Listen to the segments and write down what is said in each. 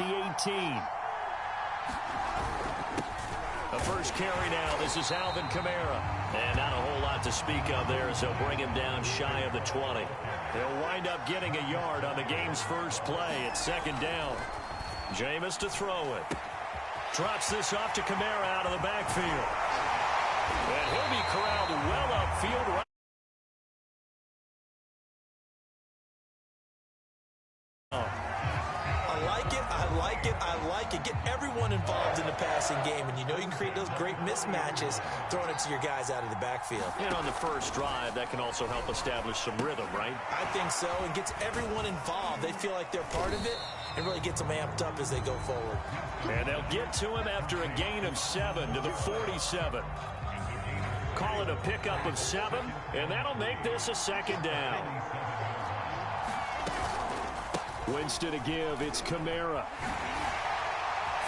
the 18. The first carry now. This is Alvin Kamara. And not a whole lot to speak of there as they'll bring him down shy of the 20. He'll wind up getting a yard on the game's first play. It's second down. Jameis to throw it. Drops this off to Kamara out of the backfield. And he'll be corralled well upfield. Right. I like it. Get everyone involved in the passing game, and you know you can create those great mismatches throwing it to your guys out of the backfield. And on the first drive, that can also help establish some rhythm, right? I think so. It gets everyone involved. They feel like they're part of it and really gets them amped up as they go forward. And they'll get to him after a gain of 7 to the 47. Call it a pickup of 7, and that'll make this a second down. Winston to give. It's Kamara.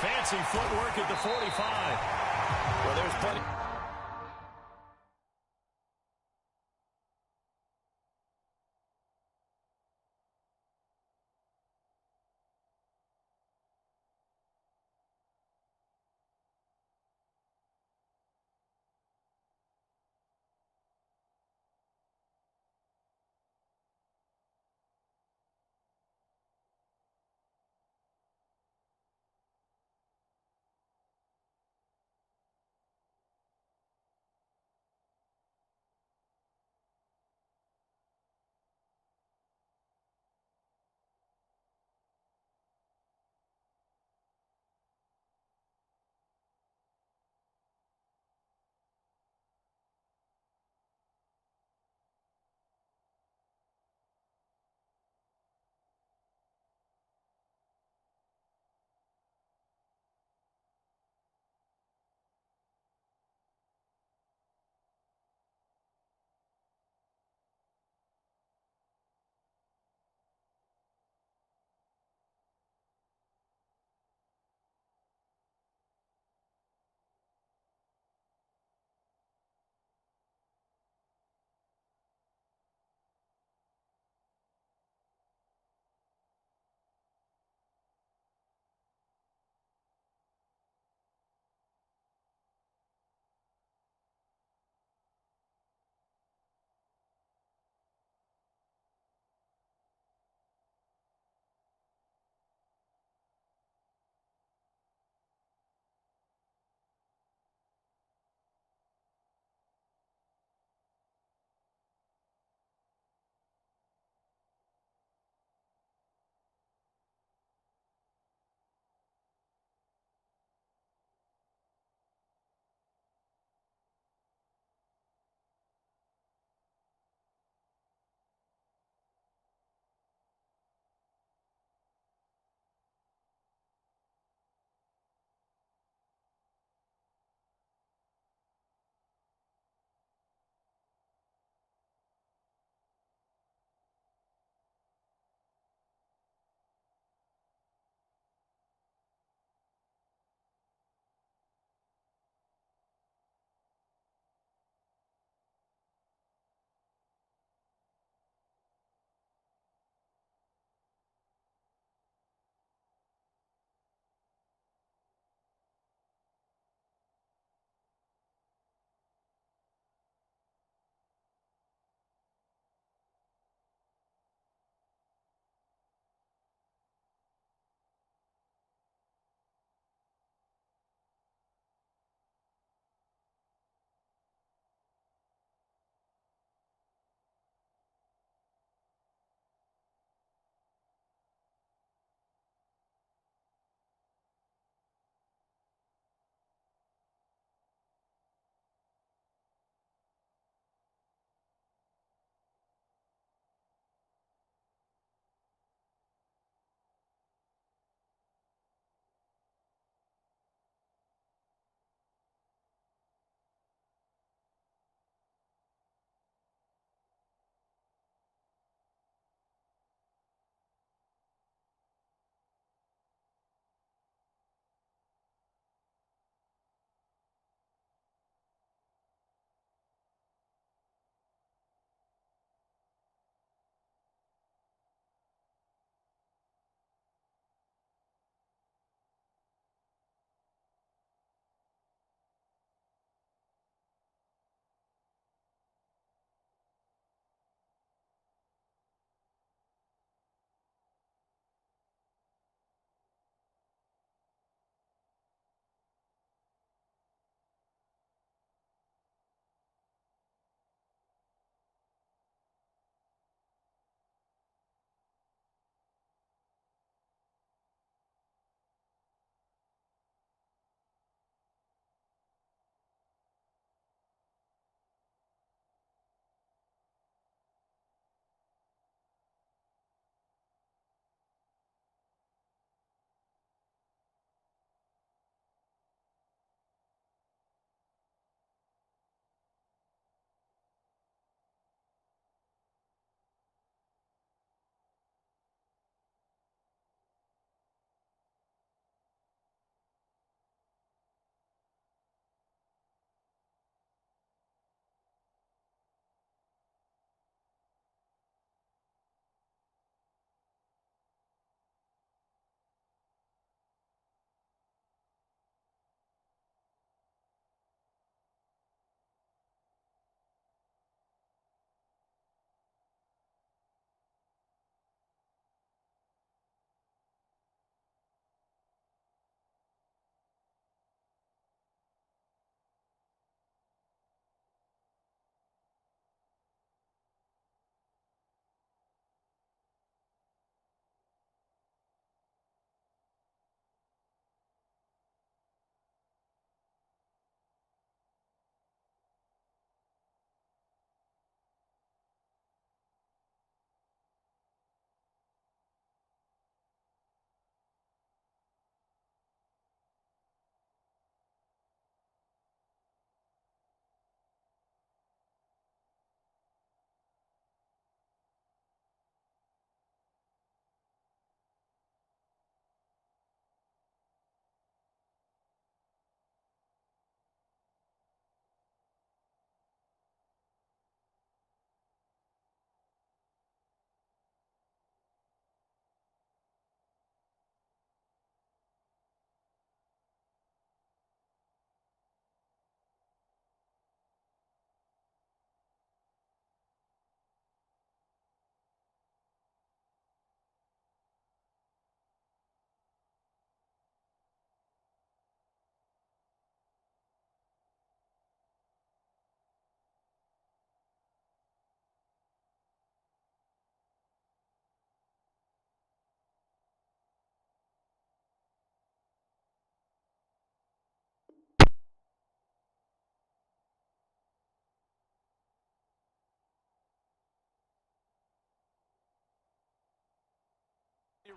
Fancy footwork at the 45. Well, there's plenty.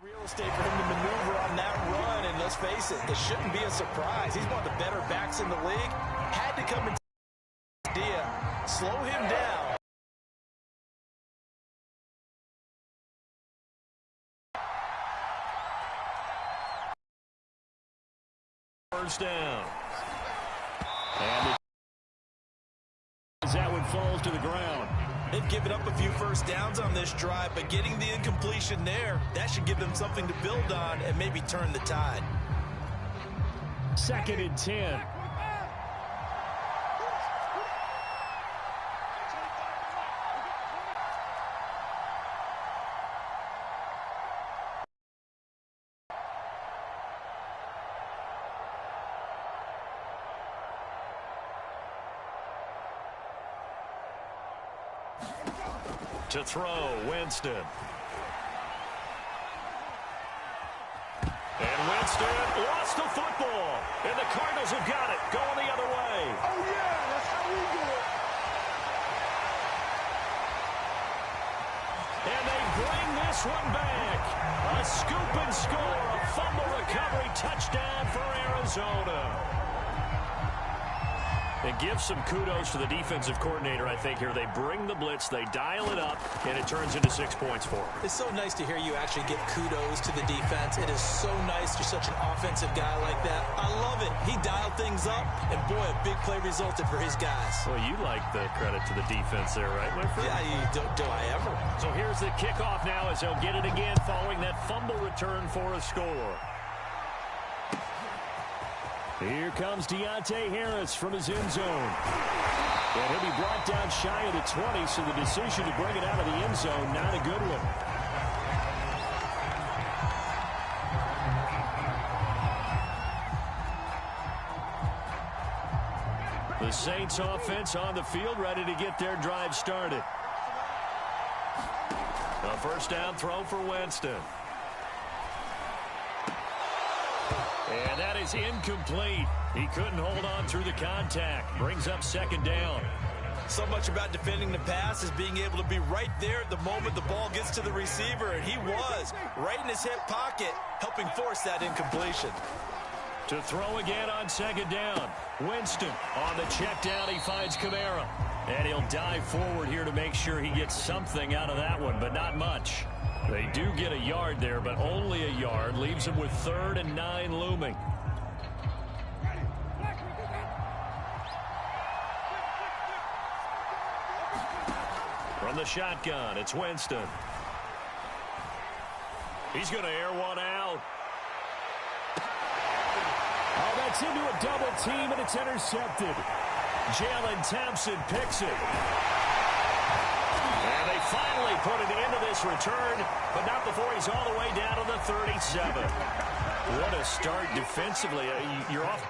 Real estate for him to maneuver on that run, and let's face it, it shouldn't be a surprise. He's one of the better backs in the league. Had to come and slow him down. First down. And that one falls to the ground. They've given up a few first downs on this drive, but getting the incompletion there, that should give them something to build on and maybe turn the tide. 2nd and 10. To throw, Winston. And Winston lost the football. And the Cardinals have got it. Going the other way. Oh, yeah, that's how we do it. And they bring this one back. A scoop and score. A fumble recovery touchdown for Arizona. And give some kudos to the defensive coordinator, I think, here. They bring the blitz, they dial it up, and it turns into 6 points for them. It's so nice to hear you actually give kudos to the defense. It is so nice you're such an offensive guy like that. I love it. He dialed things up, and boy, a big play resulted for his guys. Well, you like the credit to the defense there, right, my friend? Yeah, do I ever. So here's the kickoff now as they'll get it again following that fumble return for a score. Here comes Deontay Harris from his end zone. And he'll be brought down shy of the 20, so the decision to bring it out of the end zone, not a good one. The Saints offense on the field, ready to get their drive started. A first down throw for Winston. And that is incomplete. He couldn't hold on through the contact. Brings up 2nd down. So much about defending the pass is being able to be right there at the moment the ball gets to the receiver, and he was right in his hip pocket, helping force that incompletion. To throw again on 2nd down. Winston on the check down. He finds Kamara. And he'll dive forward here to make sure he gets something out of that one, but not much. They do get a yard there, but only a yard. Leaves them with 3rd and 9 looming. From the shotgun, it's Winston. He's going to air one out. Oh, that's into a double team, and it's intercepted. Jalen Thompson picks it. And they finally put it into this return, but not before he's all the way down to the 37. What a start defensively. You're off.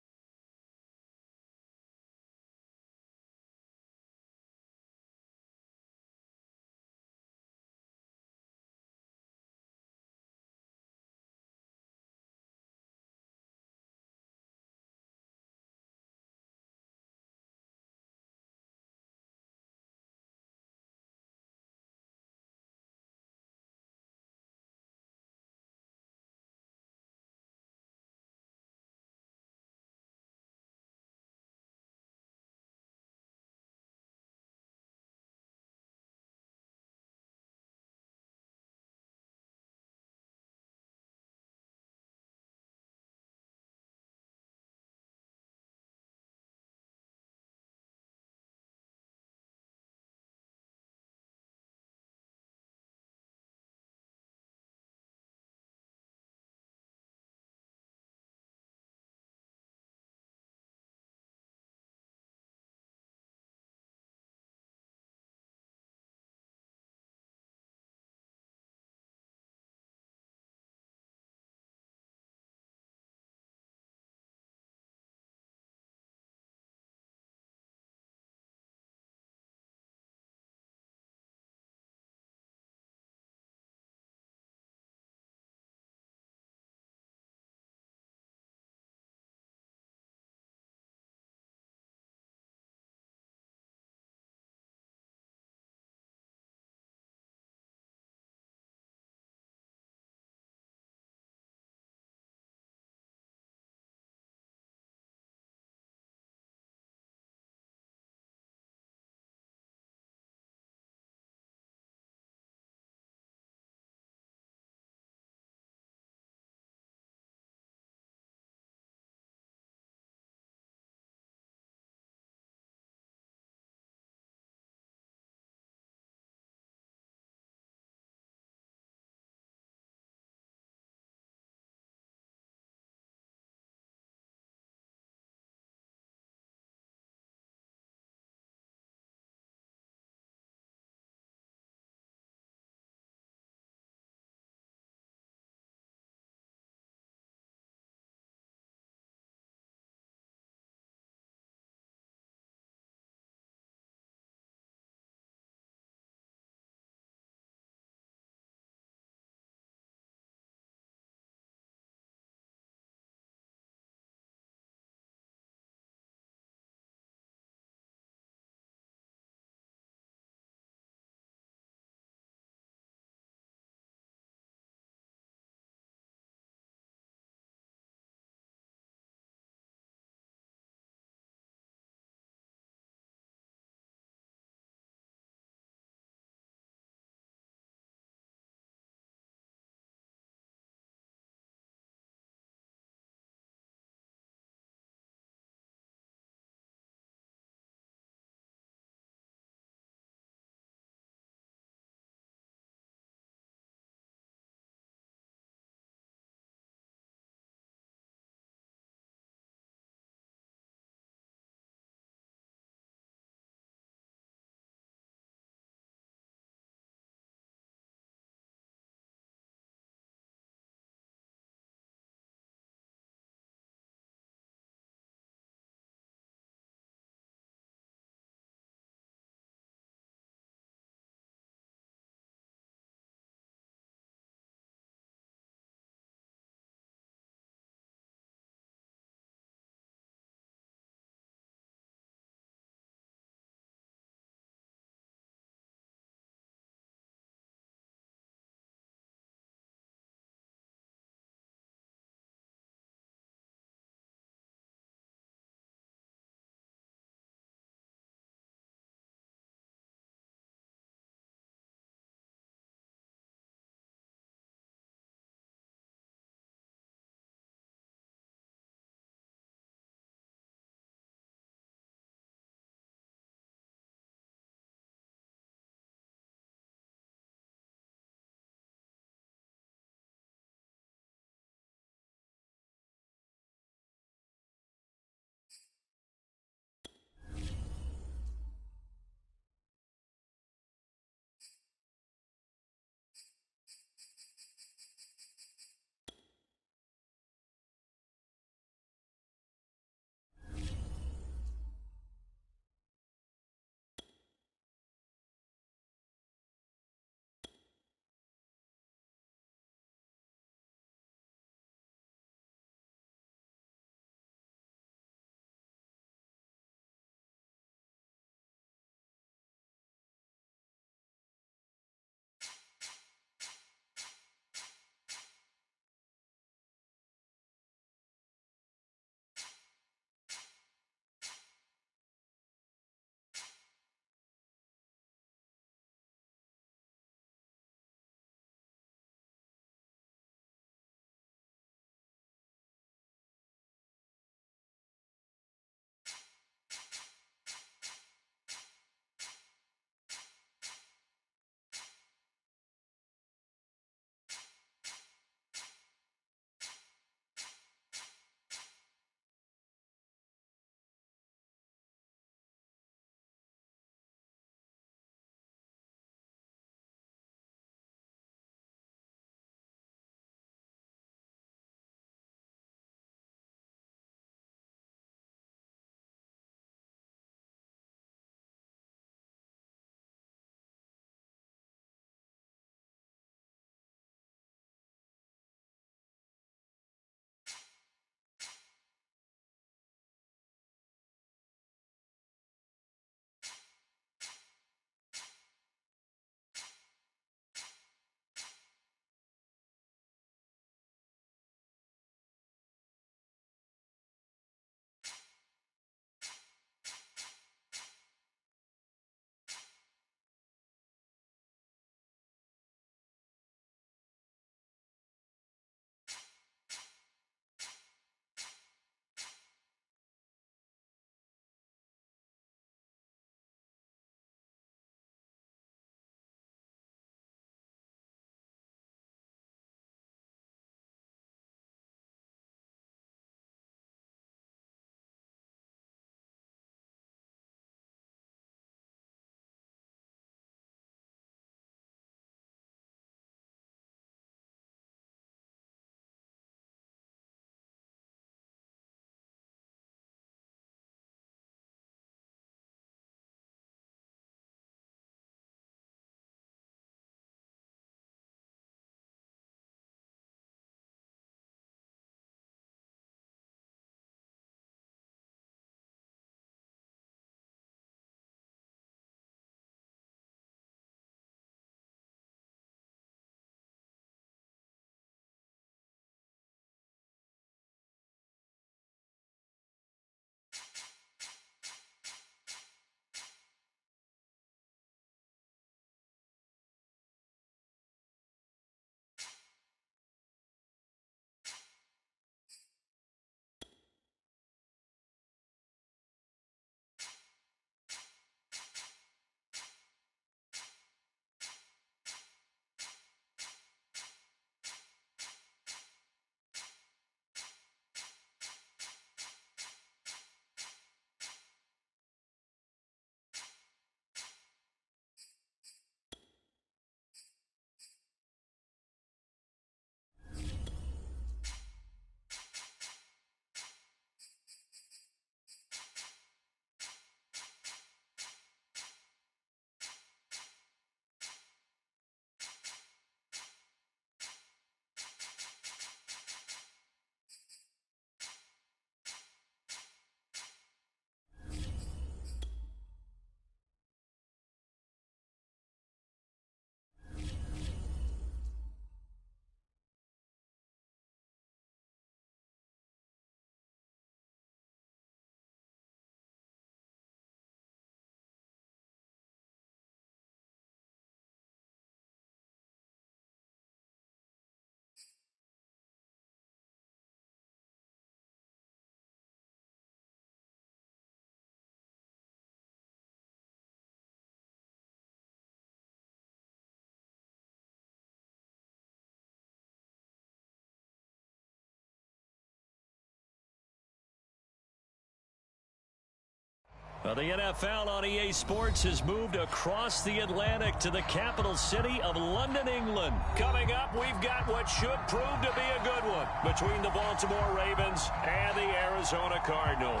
Well, the NFL on EA Sports has moved across the Atlantic to the capital city of London, England. Coming up, we've got what should prove to be a good one between the Baltimore Ravens and the Arizona Cardinals.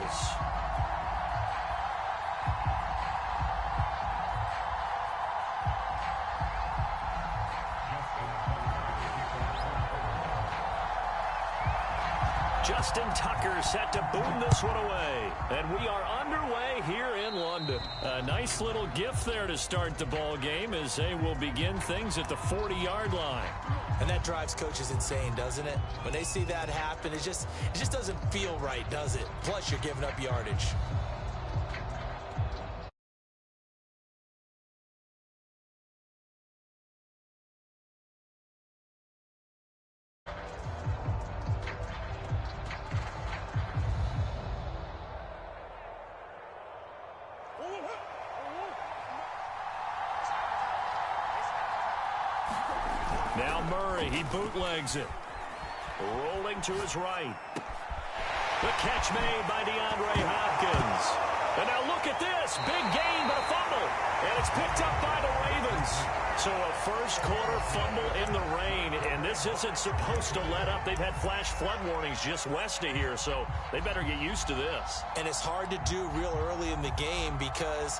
Justin Tucker set to boom this one away. And we are underway here in London. A nice little gift there to start the ball game as they will begin things at the 40-yard line. And that drives coaches insane, doesn't it? When they see that happen, it just doesn't feel right, does it? Plus, you're giving up yardage. Now Murray, he bootlegs it. Rolling to his right. The catch made by DeAndre Hopkins. And now look at this. Big gain, but a fumble. And it's picked up by the Ravens. So a first quarter fumble in the rain. And this isn't supposed to let up. They've had flash flood warnings just west of here. So they better get used to this. And it's hard to do real early in the game because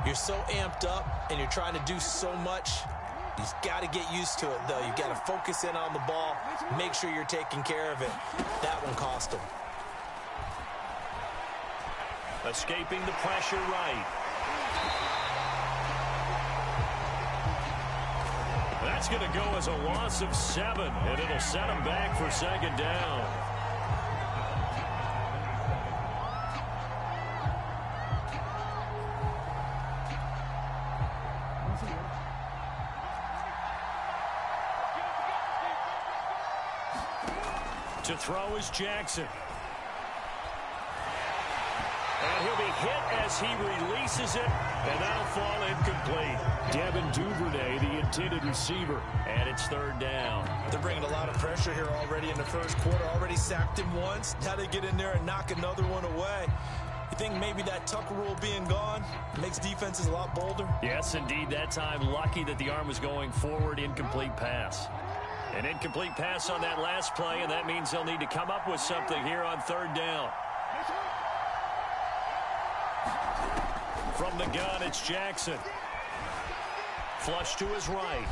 you're so amped up and you're trying to do so much. You've got to get used to it, though. You've got to focus in on the ball, make sure you're taking care of it. That one cost him. Escaping the pressure right. That's going to go as a loss of 7, and it'll set him back for second down. To throw is Jackson. And he'll be hit as he releases it, and that'll fall incomplete. Devin Duvernay, the intended receiver, and it's third down. They're bringing a lot of pressure here already in the first quarter. Already sacked him once. Now they get in there and knock another one away. You think maybe that Tucker rule being gone makes defenses a lot bolder? Yes, indeed. That time, lucky that the arm was going forward. Incomplete pass. An incomplete pass on that last play, and that means they'll need to come up with something here on third down. From the gun, it's Jackson. Flush to his right.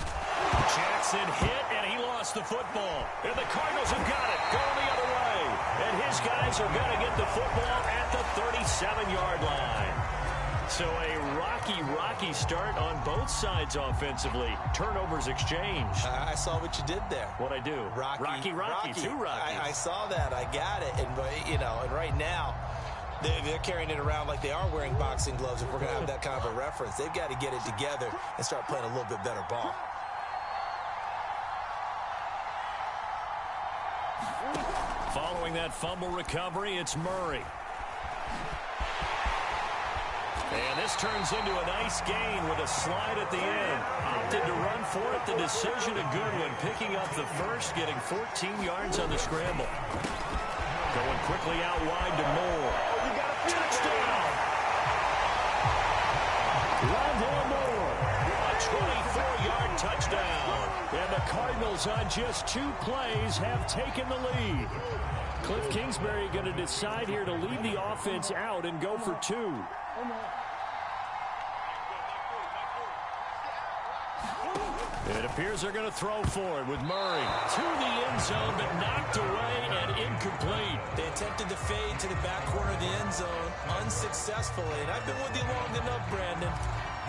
Jackson hit, and he lost the football. And the Cardinals have got it, going the other way. And his guys are going to get the football at the 37-yard line. So a rocky start on both sides offensively. Turnovers exchanged. I saw what you did there. What'd I do? Rocky. Two Rockies. I saw that. I got it. And, and right now, they're carrying it around like they are wearing boxing gloves. If we're going to have that kind of a reference, they've got to get it together and start playing a little bit better ball. Following that fumble recovery, it's Murray. And this turns into a nice gain with a slide at the end. Opted to run for it. The decision a good one. Picking up the first, getting 14 yards on the scramble. Going quickly out wide to Moore. Touchdown! Lavelle Moore. A 24-yard touchdown. And the Cardinals on just 2 plays have taken the lead. Cliff Kingsbury going to decide here to leave the offense out and go for 2. It appears they're going to throw for it with Murray to the end zone, but knocked away and incomplete. They attempted the fade to the back corner of the end zone unsuccessfully. And I've been with you long enough, Brandon.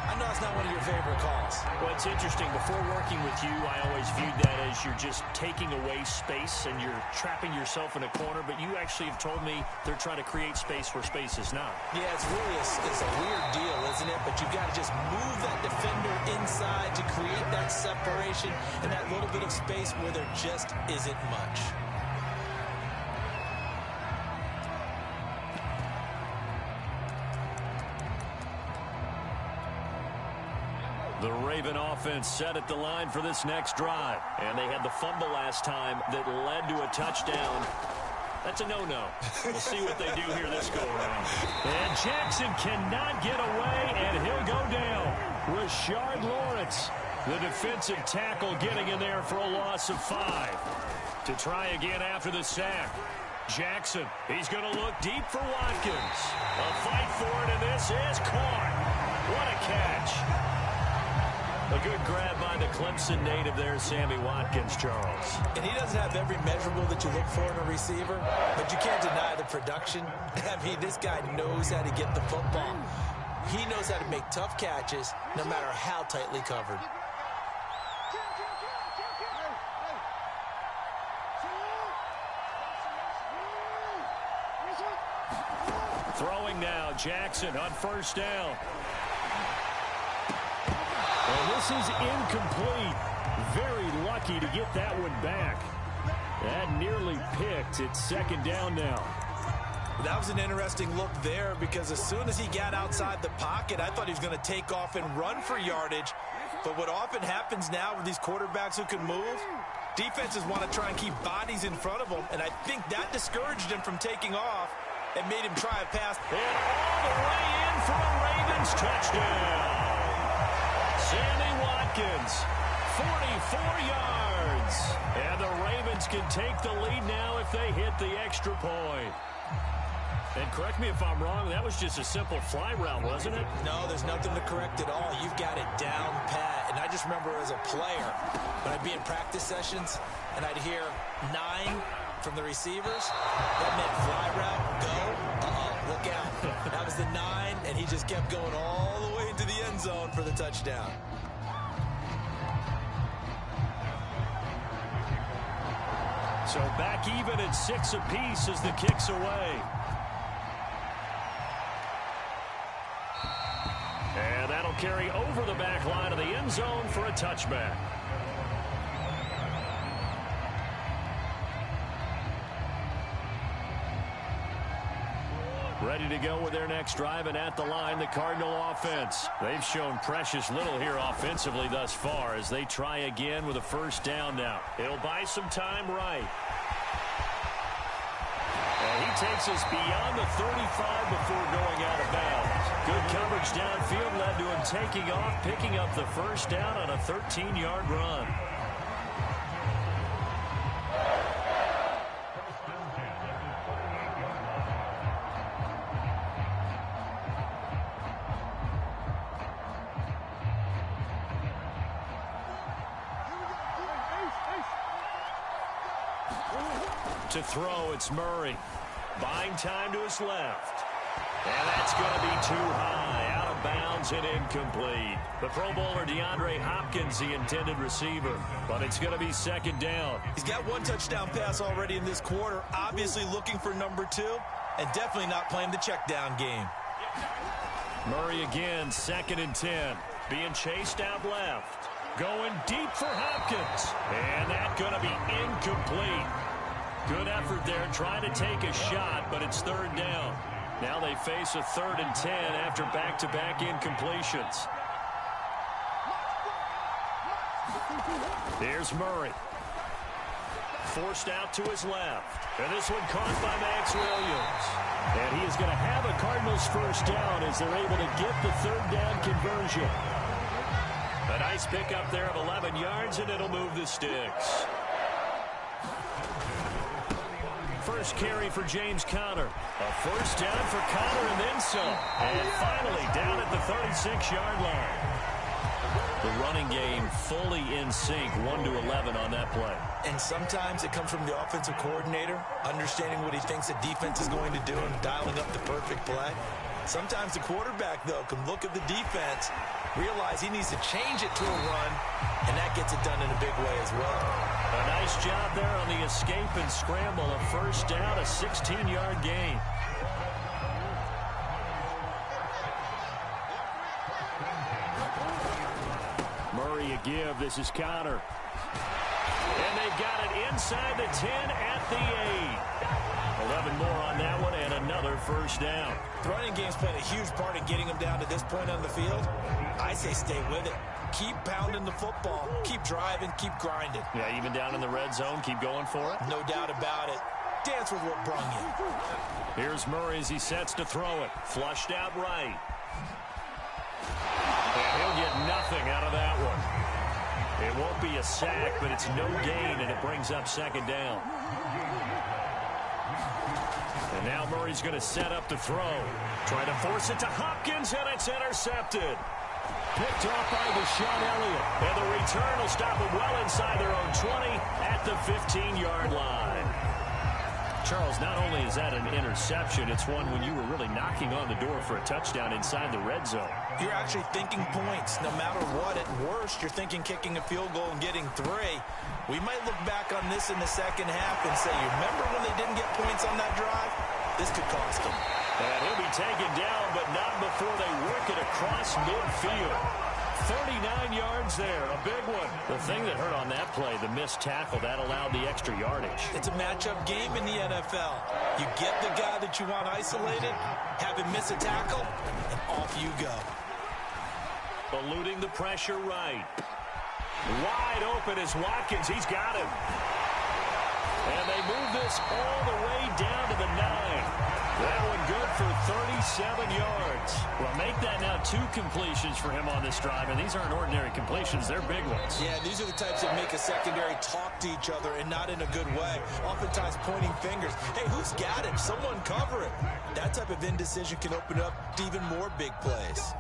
I know it's not one of your favorite calls. Well, it's interesting. Before working with you, I always viewed that as you're just taking away space and you're trapping yourself in a corner. But you actually have told me they're trying to create space where space is not. Yeah, it's really it's a weird deal, isn't it? But you've got to just move that defender inside to create that separation and that little bit of space where there just isn't much. The Raven offense set at the line for this next drive. And they had the fumble last time that led to a touchdown. That's a no-no. We'll see what they do here this go-around. And Jackson cannot get away, and he'll go down. Rashard Lawrence, the defensive tackle, getting in there for a loss of 5. To try again after the sack. Jackson, he's going to look deep for Watkins. A fight for it, and this is caught. What a catch. A good grab by the Clemson native there, Sammy Watkins, Charles. And he doesn't have every measurable that you look for in a receiver, but you can't deny the production. I mean, this guy knows how to get the football. He knows how to make tough catches, no matter how tightly covered. Throwing now, Jackson on first down. And this is incomplete. Very lucky to get that one back. That nearly picked. It's second down now. That was an interesting look there because as soon as he got outside the pocket, I thought he was going to take off and run for yardage. But what often happens now with these quarterbacks who can move, defenses want to try and keep bodies in front of them, and I think that discouraged him from taking off and made him try a pass. And all the way in for a Ravens touchdown. Sammy Watkins, 44 yards. And the Ravens can take the lead now if they hit the extra point. And correct me if I'm wrong, that was just a simple fly route, wasn't it? No, there's nothing to correct at all. You've got it down pat. And I just remember as a player, when I'd be in practice sessions, and I'd hear 9 from the receivers, that meant fly route, go, look out. That was the 9, and he just kept going all the way into the end zone for the touchdown. So back even at 6 apiece as the kick's away. And that'll carry over the back line of the end zone for a touchback. Ready to go with their next drive, and at the line, the Cardinal offense. They've shown precious little here offensively thus far as they try again with a first down now. It'll buy some time right. And he takes us beyond the 35 before going out of bounds. Good coverage downfield led to him taking off, picking up the first down on a 13-yard run. To throw, it's Murray. Buying time to his left. And that's going to be too high. Out of bounds and incomplete. The Pro Bowler DeAndre Hopkins, the intended receiver. But it's going to be second down. He's got 1 touchdown pass already in this quarter. Obviously looking for number 2. And definitely not playing the check down game. Murray again, 2nd and 10. Being chased out left. Going deep for Hopkins. And that's going to be incomplete. Good effort there, trying to take a shot, but it's 3rd down. Now they face a 3rd and 10 after back-to-back incompletions. Here's Murray. Forced out to his left. And this one caught by Max Williams. And he is going to have a Cardinals first down as they're able to get the 3rd down conversion. A nice pickup there of 11 yards, and it'll move the sticks. First carry for James Conner. A first down for Conner and then some. And finally down at the 36-yard line. The running game fully in sync, 1-11 on that play. And sometimes it comes from the offensive coordinator, understanding what he thinks the defense is going to do and dialing up the perfect play. Sometimes the quarterback, though, can look at the defense, realize he needs to change it to a run, and that gets it done in a big way as well. A nice job there on the escape and scramble. A first down, a 16-yard gain. Murray a give. This is Conner. And they got it inside the 10 at the 8. 11 more on that one and another first down. The running game's played a huge part in getting them down to this point on the field. I say stay with it. Keep pounding the football. Keep driving. Keep grinding. Yeah, even down in the red zone, keep going for it. No doubt about it. Dance with what brung you. Here's Murray as he sets to throw it. Flushed out right. And he'll get nothing out of that one. It won't be a sack, but it's no gain, and it brings up second down. And now Murray's going to set up the throw. Trying to force it to Hopkins, and it's intercepted. Picked off by Deshaun Elliott. And the return will stop them well inside their own 20 at the 15-yard line. Charles, not only is that an interception, it's one when you were really knocking on the door for a touchdown inside the red zone. You're actually thinking points. No matter what, at worst, you're thinking kicking a field goal and getting 3. We might look back on this in the second half and say, you remember when they didn't get points on that drive? This could cost them. And he'll be taken down, but not before they work it across midfield. 39 yards there, a big one. The thing that hurt on that play, the missed tackle, that allowed the extra yardage. It's a matchup game in the NFL. You get the guy that you want isolated, have him miss a tackle, and off you go. Eluding the pressure right. Wide open is Watkins. He's got him. And they move this all the way down to the 9. That one good for 37 yards. Well, make that now 2 completions for him on this drive, and these aren't ordinary completions. They're big ones. Yeah, these are the types that make a secondary talk to each other, and not in a good way. Oftentimes pointing fingers. Hey, who's got it? Someone cover it. That type of indecision can open up to even more big plays.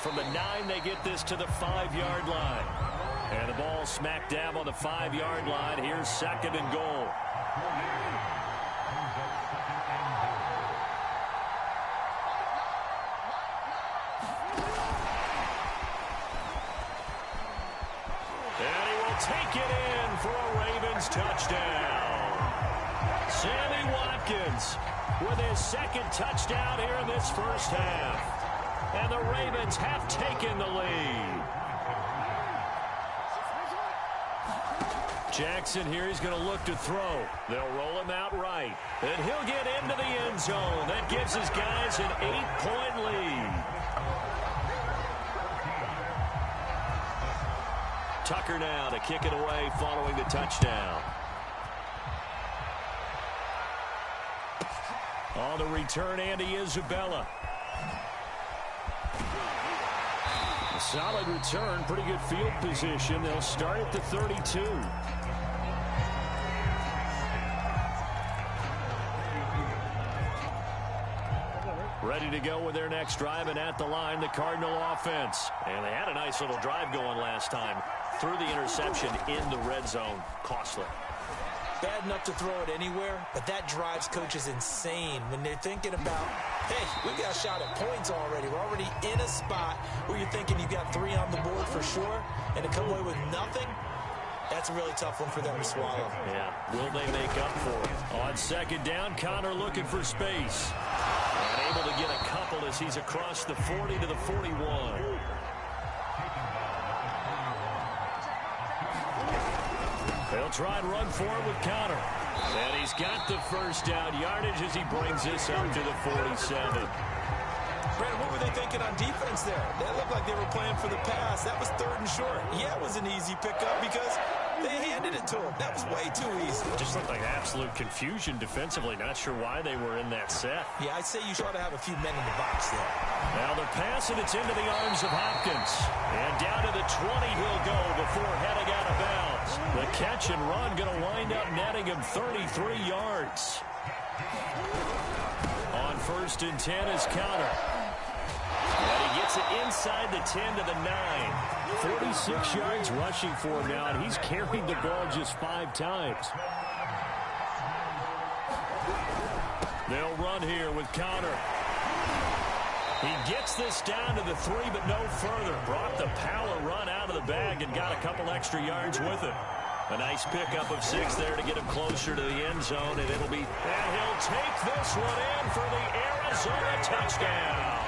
From the 9, they get this to the 5-yard line. And the ball smack dab on the 5-yard line. Here's second and goal. And he will take it in for a Ravens touchdown. Sammy Watkins with his second touchdown here in this first half. And the Ravens have taken the lead. Jackson here, he's going to look to throw. They'll roll him out right. And he'll get into the end zone. That gives his guys an 8-point lead. Tucker now to kick it away following the touchdown. On the return, Andy Isabella. Solid return, pretty good field position. They'll start at the 32. Ready to go with their next drive, and at the line, the Cardinal offense. And they had a nice little drive going last time. Through the interception in the red zone. Costly. Bad enough to throw it anywhere, but that drives coaches insane when they're thinking about, hey, we've got a shot at points already. We're already in a spot where you're thinking you've got 3 on the board for sure, and to come away with nothing, that's a really tough one for them to swallow. Yeah, will they make up for it? On second down, Connor looking for space. And able to get a couple as he's across the 40 to the 41. They'll try and run for it with Connor. And he's got the first down yardage as he brings this up to the 47. Brandon, what were they thinking on defense there? They looked like they were playing for the pass. That was 3rd and short. Yeah, it was an easy pickup because they handed it to him. That was way too easy. It just looked like absolute confusion defensively. Not sure why they were in that set. Yeah, I'd say you ought to have a few men in the box there. Now they're passing. It's into the arms of Hopkins. And down to the 20 he'll go before heading out of bounds. The catch and run going to wind up netting him 33 yards. On 1st and 10 is Connor. And he gets it inside the 10 to the 9. 46 yards rushing for him now, and he's carried the ball just 5 times. They'll run here with Connor. He gets this down to the 3, but no further. Brought the power run out of the bag and got a couple extra yards with it. A nice pickup of 6 there to get him closer to the end zone, and it'll be... And he'll take this one in for the Arizona touchdown.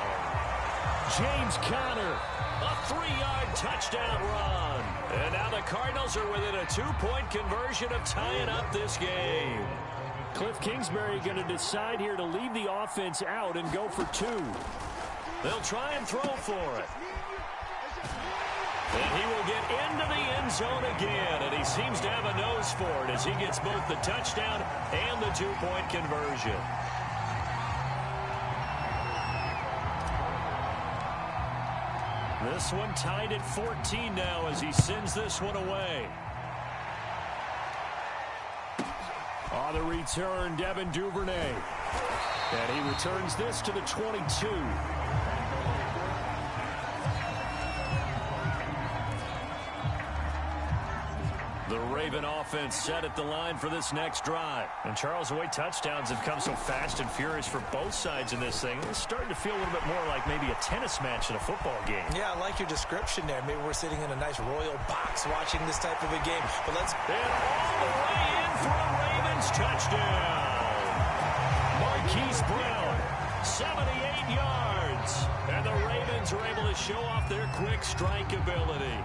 James Conner, a 3-yard touchdown run. And now the Cardinals are within a 2-point conversion of tying up this game. Cliff Kingsbury going to decide here to leave the offense out and go for 2. They'll try and throw for it. And he will get into the end zone again, and he seems to have a nose for it as he gets both the touchdown and the 2-point conversion. This one tied at 14 now as he sends this one away. On the return, Devin Duvernay. And he returns this to the 22. The Raven offense set at the line for this next drive. And Charles, the way touchdowns have come so fast and furious for both sides in this thing, it's starting to feel a little bit more like maybe a tennis match in a football game. Yeah, I like your description there. Maybe we're sitting in a nice royal box watching this type of a game. But let's... And all the way in for a Ravens touchdown. Marquise Brown, 78 yards. And the Ravens are able to show off their quick strike ability.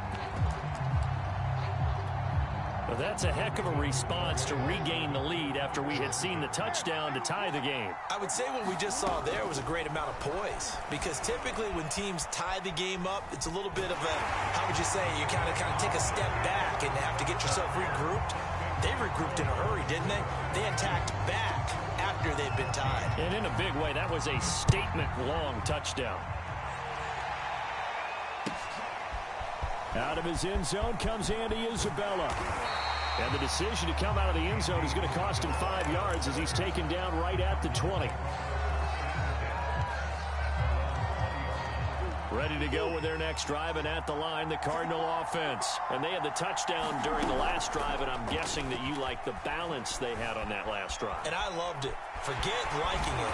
Well, that's a heck of a response to regain the lead after we had seen the touchdown to tie the game. I would say what we just saw there was a great amount of poise, because typically when teams tie the game up, it's a little bit of a, how would you say, you kind of take a step back and have to get yourself regrouped. They regrouped in a hurry, didn't they? They attacked back after they'd been tied. And in a big way, that was a statement-long touchdown. Out of his end zone comes Andy Isabella. And the decision to come out of the end zone is going to cost him 5 yards as he's taken down right at the 20. Ready to go with their next drive, and at the line, the Cardinal offense. And they had the touchdown during the last drive, and I'm guessing that you like the balance they had on that last drive. And I loved it. Forget liking it.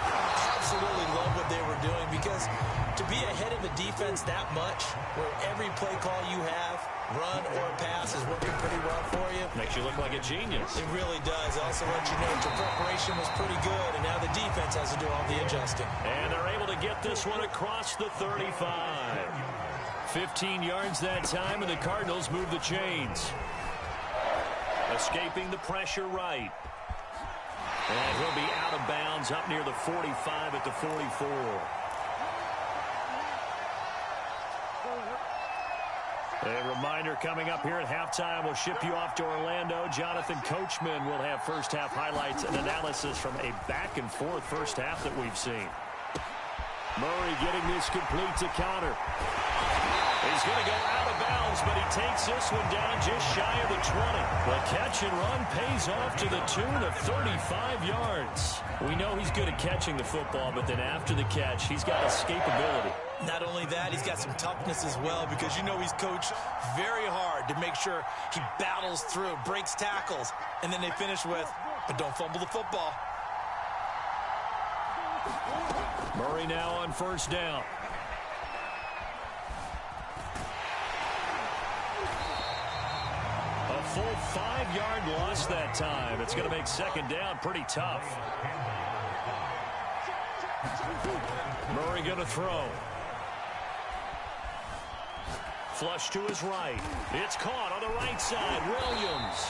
Absolutely love what they were doing, because to be ahead of the defense that much, where every play call you have, run or pass, is working pretty well for you. Makes you look like a genius. It really does. Also let you know that your preparation was pretty good, and now the defense has to do all the adjusting. And they're able to get this one across the 35. 15 yards that time, and the Cardinals move the chains. Escaping the pressure right. And he'll be out of bounds up near the 45 at the 44. A reminder coming up here at halftime, we'll ship you off to Orlando. Jonathan Coachman will have first-half highlights and analysis from a back-and-forth first half that we've seen. Murray getting this complete to Conner. He's going to go out of bounds, but he takes this one down just shy of the 20. The catch and run pays off to the tune of 35 yards. We know he's good at catching the football, but then after the catch, he's got escapability. Not only that, he's got some toughness as well, because you know he's coached very hard to make sure he battles through, breaks tackles, and then they finish with, but don't fumble the football. Murray now on first down. A full 5-yard loss that time. It's going to make second down pretty tough. Murray going to throw. Flush to his right. It's caught on the right side. Williams.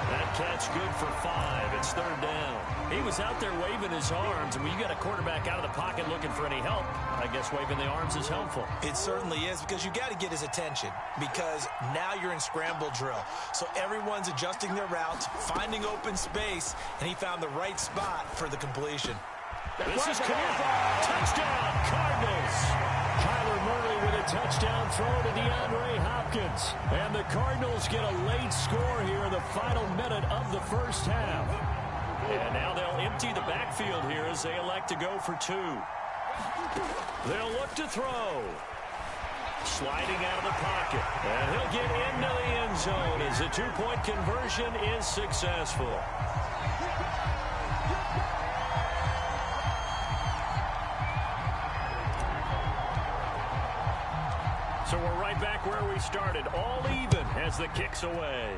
That catch good for 5. It's third down. He was out there waving his arms, and when you got a quarterback out of the pocket looking for any help, I guess waving the arms is helpful. It certainly is, because you got to get his attention, because now you're in scramble drill. So everyone's adjusting their routes, finding open space, and he found the right spot for the completion. This is caught. Touchdown, Cardinals. Kyler Murray with a touchdown throw to DeAndre Hopkins. And the Cardinals get a late score here in the final minute of the first half. And now they'll empty the backfield here as they elect to go for 2. They'll look to throw. Sliding out of the pocket. And he'll get into the end zone as the 2-point conversion is successful. So we're right back where we started, all even as the kick's away.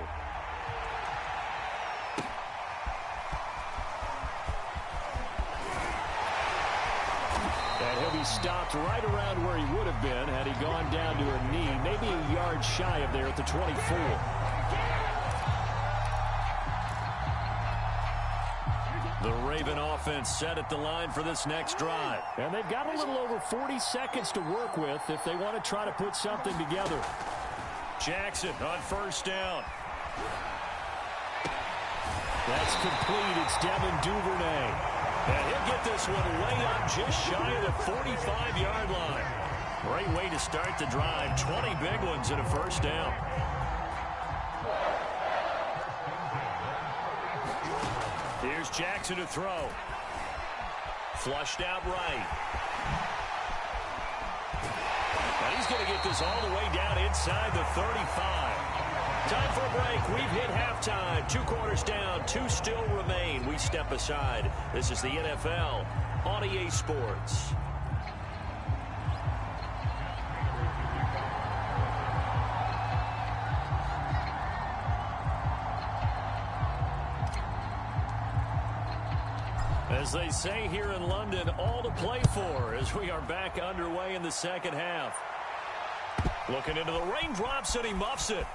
And he'll be stopped right around where he would have been had he gone down to a knee. Maybe he yards shy of there at the 24. The Raven offense set at the line for this next drive. And they've got a little over 40 seconds to work with if they want to try to put something together. Jackson on first down. That's complete. It's Devin Duvernay. And he'll get this one way up just shy of the 45-yard line. Great way to start the drive. 20 big ones and a first down. Here's Jackson to throw. Flushed out right. And he's going to get this all the way down inside the 35. Time for a break. We've hit halftime. 2 quarters down. 2 still remain. We step aside. This is the NFL on EA Sports. As they say here in London, all to play for as we are back underway in the second half. Looking into the raindrops, and he muffs it.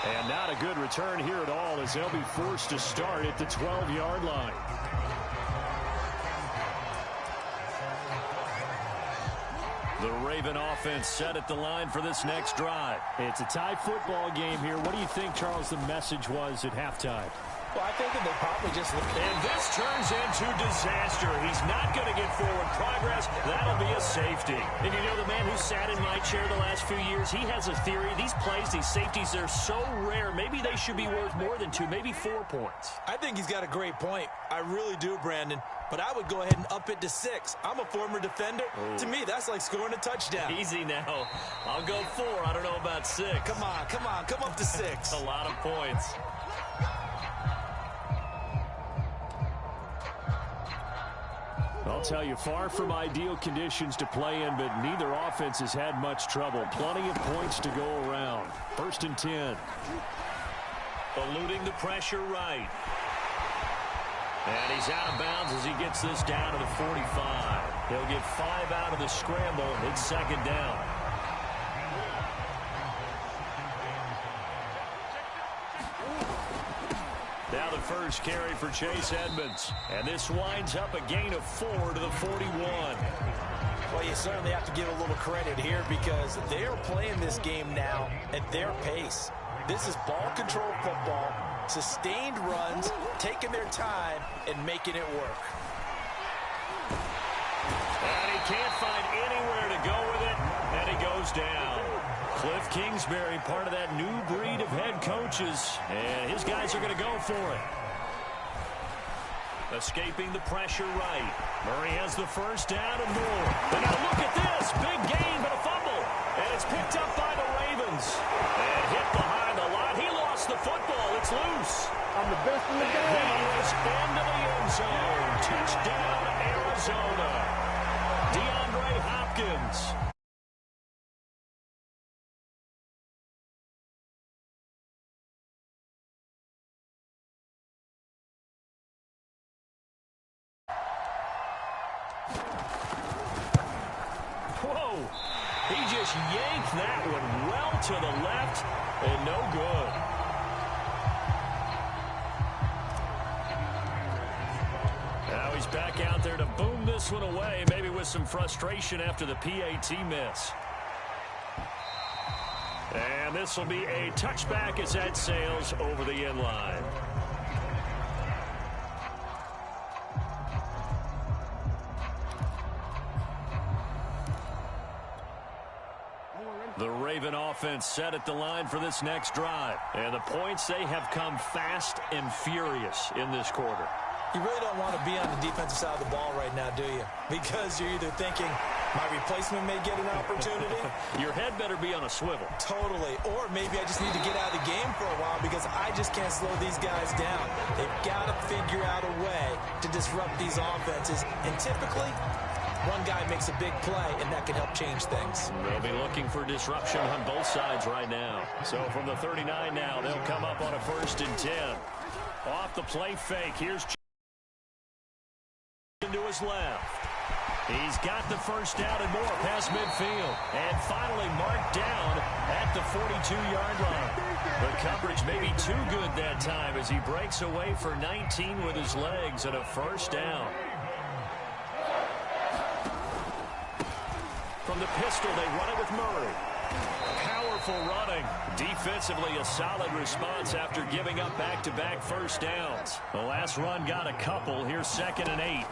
And not a good return here at all as they'll be forced to start at the 12-yard line. The Raven offense set at the line for this next drive. It's a tie football game here. What do you think, Charles, the message was at halftime? Well, I think that they probably just looked. And this turns into disaster. He's not going to get forward progress. That'll be a safety. And you know, the man who sat in my chair the last few years, he has a theory. These plays, these safeties, they're so rare. Maybe they should be worth more than 2, maybe 4 points. I think he's got a great point. I really do, Brandon. But I would go ahead and up it to 6. I'm a former defender. Ooh. To me, that's like scoring a touchdown. Easy now. I'll go 4. I don't know about 6. Come on. Come up to 6. A lot of points. I'll tell you, far from ideal conditions to play in, but neither offense has had much trouble. Plenty of points to go around. 1st and 10. Eluding the pressure right. And he's out of bounds as he gets this down to the 45. He'll get 5 out of the scramble. It's 2nd down. Now the first carry for Chase Edmonds. And this winds up a gain of 4 to the 41. Well, you certainly have to give a little credit here because they are playing this game now at their pace. This is ball control football, sustained runs, taking their time, and making it work. And he can't find anywhere to go with it, and he goes down. Cliff Kingsbury, part of that new breed of head coaches, and his guys are going to go for it. Escaping the pressure right. Murray has the first down and more. And now look at this. Big gain, but a fumble. And it's picked up by the Ravens. And hit behind the line. He lost the football. It's loose. I'm the best in the game. He is into the end zone. Touchdown, Arizona. DeAndre Hopkins. Whoa. He just yanked that one well to the left and no good. Now he's back out there to boom this one away, maybe with some frustration after the PAT miss. And this will be a touchback as that sails over the end line. The Raven offense set at the line for this next drive. And the points, they have come fast and furious in this quarter. You really don't want to be on the defensive side of the ball right now, do you? Because you're either thinking, my replacement may get an opportunity. Your head better be on a swivel. Totally. Or maybe I just need to get out of the game for a while because I just can't slow these guys down. They've got to figure out a way to disrupt these offenses. And typically, one guy makes a big play, and that can help change things. They'll be looking for disruption on both sides right now. So from the 39 now, they'll come up on a 1st and 10. Off the play fake. Here's to his left. He's got the first down and more past midfield. And finally marked down at the 42-yard line. The coverage may be too good that time as he breaks away for 19 with his legs and a first down. From the pistol, they run it with Murray. Powerful running. Defensively, a solid response after giving up back-to-back first downs. The last run got a couple. Here's 2nd and 8.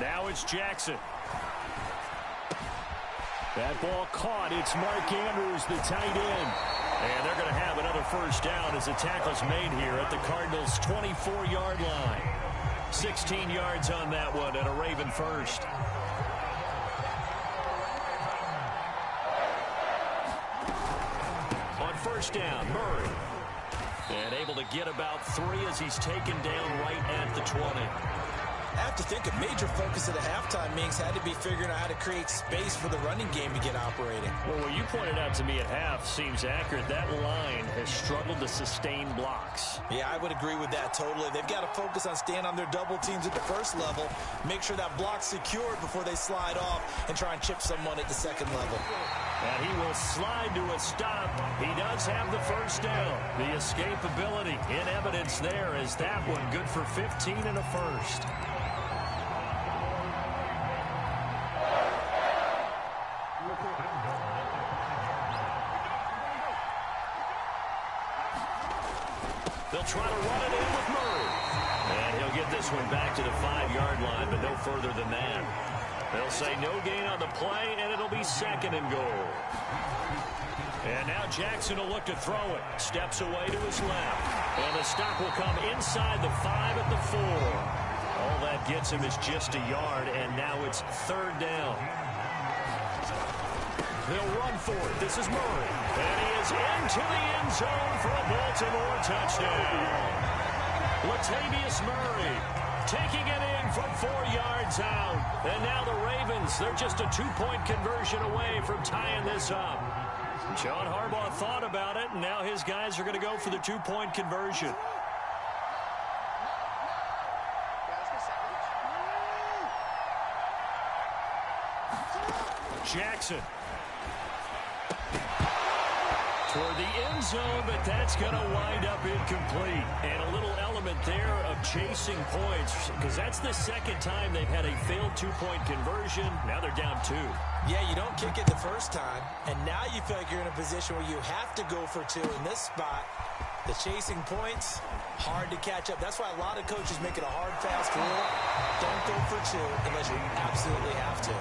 Now it's Jackson. That ball caught. It's Mark Andrews, the tight end. And they're going to have another first down as the tackle's made here at the Cardinals' 24-yard line. 16 yards on that one and a Raven first. On first down, Murray. And able to get about 3 as he's taken down right at the 20. I have to think a major focus at the halftime, Minks, had to be figuring out how to create space for the running game to get operating. Well, what you pointed out to me at half seems accurate. That line has struggled to sustain blocks. Yeah, I would agree with that totally. They've got to focus on staying on their double teams at the first level, make sure that block's secured before they slide off and try and chip someone at the second level. And he will slide to a stop. He does have the first down. The escapability in evidence there is that one good for 15 and a first. They'll try to run it in with Murray. And he'll get this one back to the 5-yard line, but no further than that. They'll say no gain on the play, and it'll be 2nd and goal. And now Jackson will look to throw it. Steps away to his left. And the stop will come inside the 5 at the 4. All that gets him is just a yard, and now it's 3rd down. They'll run for it. This is Murray. And he is into the end zone for a Baltimore touchdown. Latavius Murray taking it in from 4 yards out. And now the Ravens, they're just a 2-point conversion away from tying this up. John Harbaugh thought about it, and now his guys are going to go for the 2-point conversion. Jackson. Toward the end zone, but that's going to wind up incomplete. And a little element there of chasing points, because that's the second time they've had a failed 2-point conversion. Now they're down 2. Yeah, you don't kick it the first time, and now you feel like you're in a position where you have to go for 2 in this spot. The chasing points, hard to catch up. That's why a lot of coaches make it a hard, fast rule. Don't go for 2 unless you absolutely have to.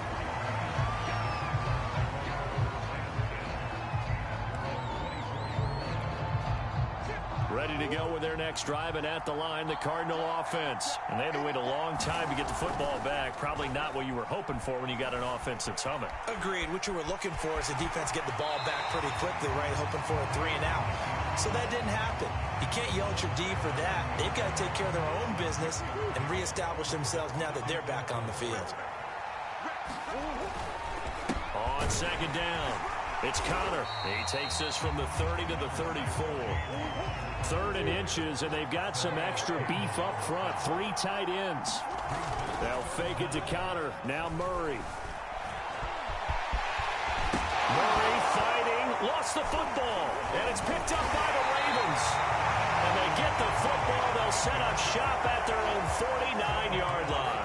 Ready to go with their next drive, and at the line, the Cardinal offense. And they had to wait a long time to get the football back. Probably not what you were hoping for when you got an offense that's humming. Agreed. What you were looking for is the defense get the ball back pretty quickly, right? Hoping for a 3 and out. So that didn't happen. You can't yell at your D for that. They've got to take care of their own business and reestablish themselves now that they're back on the field. On 2nd down, it's Connor. He takes this from the 30 to the 34. 3rd and inches, and they've got some extra beef up front. 3 tight ends. They'll fake it to Connor. Now Murray. Murray fighting. Lost the football. And it's picked up by the Ravens. And they get the football. They'll set up shop at their own 49-yard line.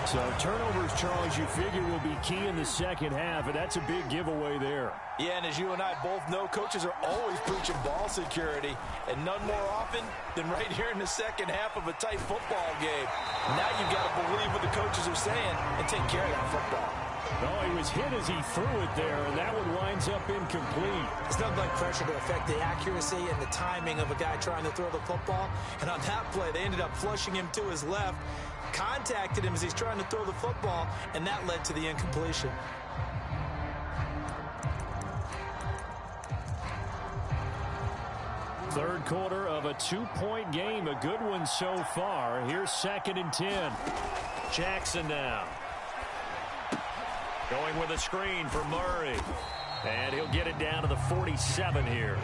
So turnovers, Charles, you figure will be key in the second half, and that's a big giveaway there. Yeah, and as you and I both know, coaches are always preaching ball security, and none more often than right here in the second half of a tight football game. Now you've got to believe what the coaches are saying and take care of that football. Oh, he was hit as he threw it there, and that one winds up incomplete. It's nothing like pressure to affect the accuracy and the timing of a guy trying to throw the football. And on that play, they ended up flushing him to his left, contacted him as he's trying to throw the football, and that led to the incompletion. Third quarter of a 2-point game, a good one so far. Here's 2nd and 10. Jackson now. Going with a screen for Murray. And he'll get it down to the 47 here.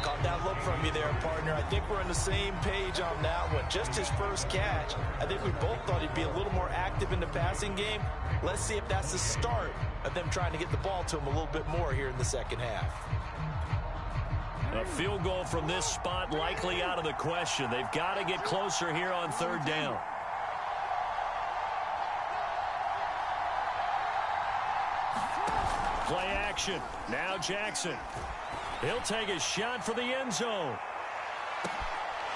Caught that look from you there, partner. I think we're on the same page on that one. Just his first catch. I think we both thought he'd be a little more active in the passing game. Let's see if that's the start of them trying to get the ball to him a little bit more here in the second half. A field goal from this spot likely out of the question. They've got to get closer here on third down. Play action. Now Jackson. He'll take a shot for the end zone.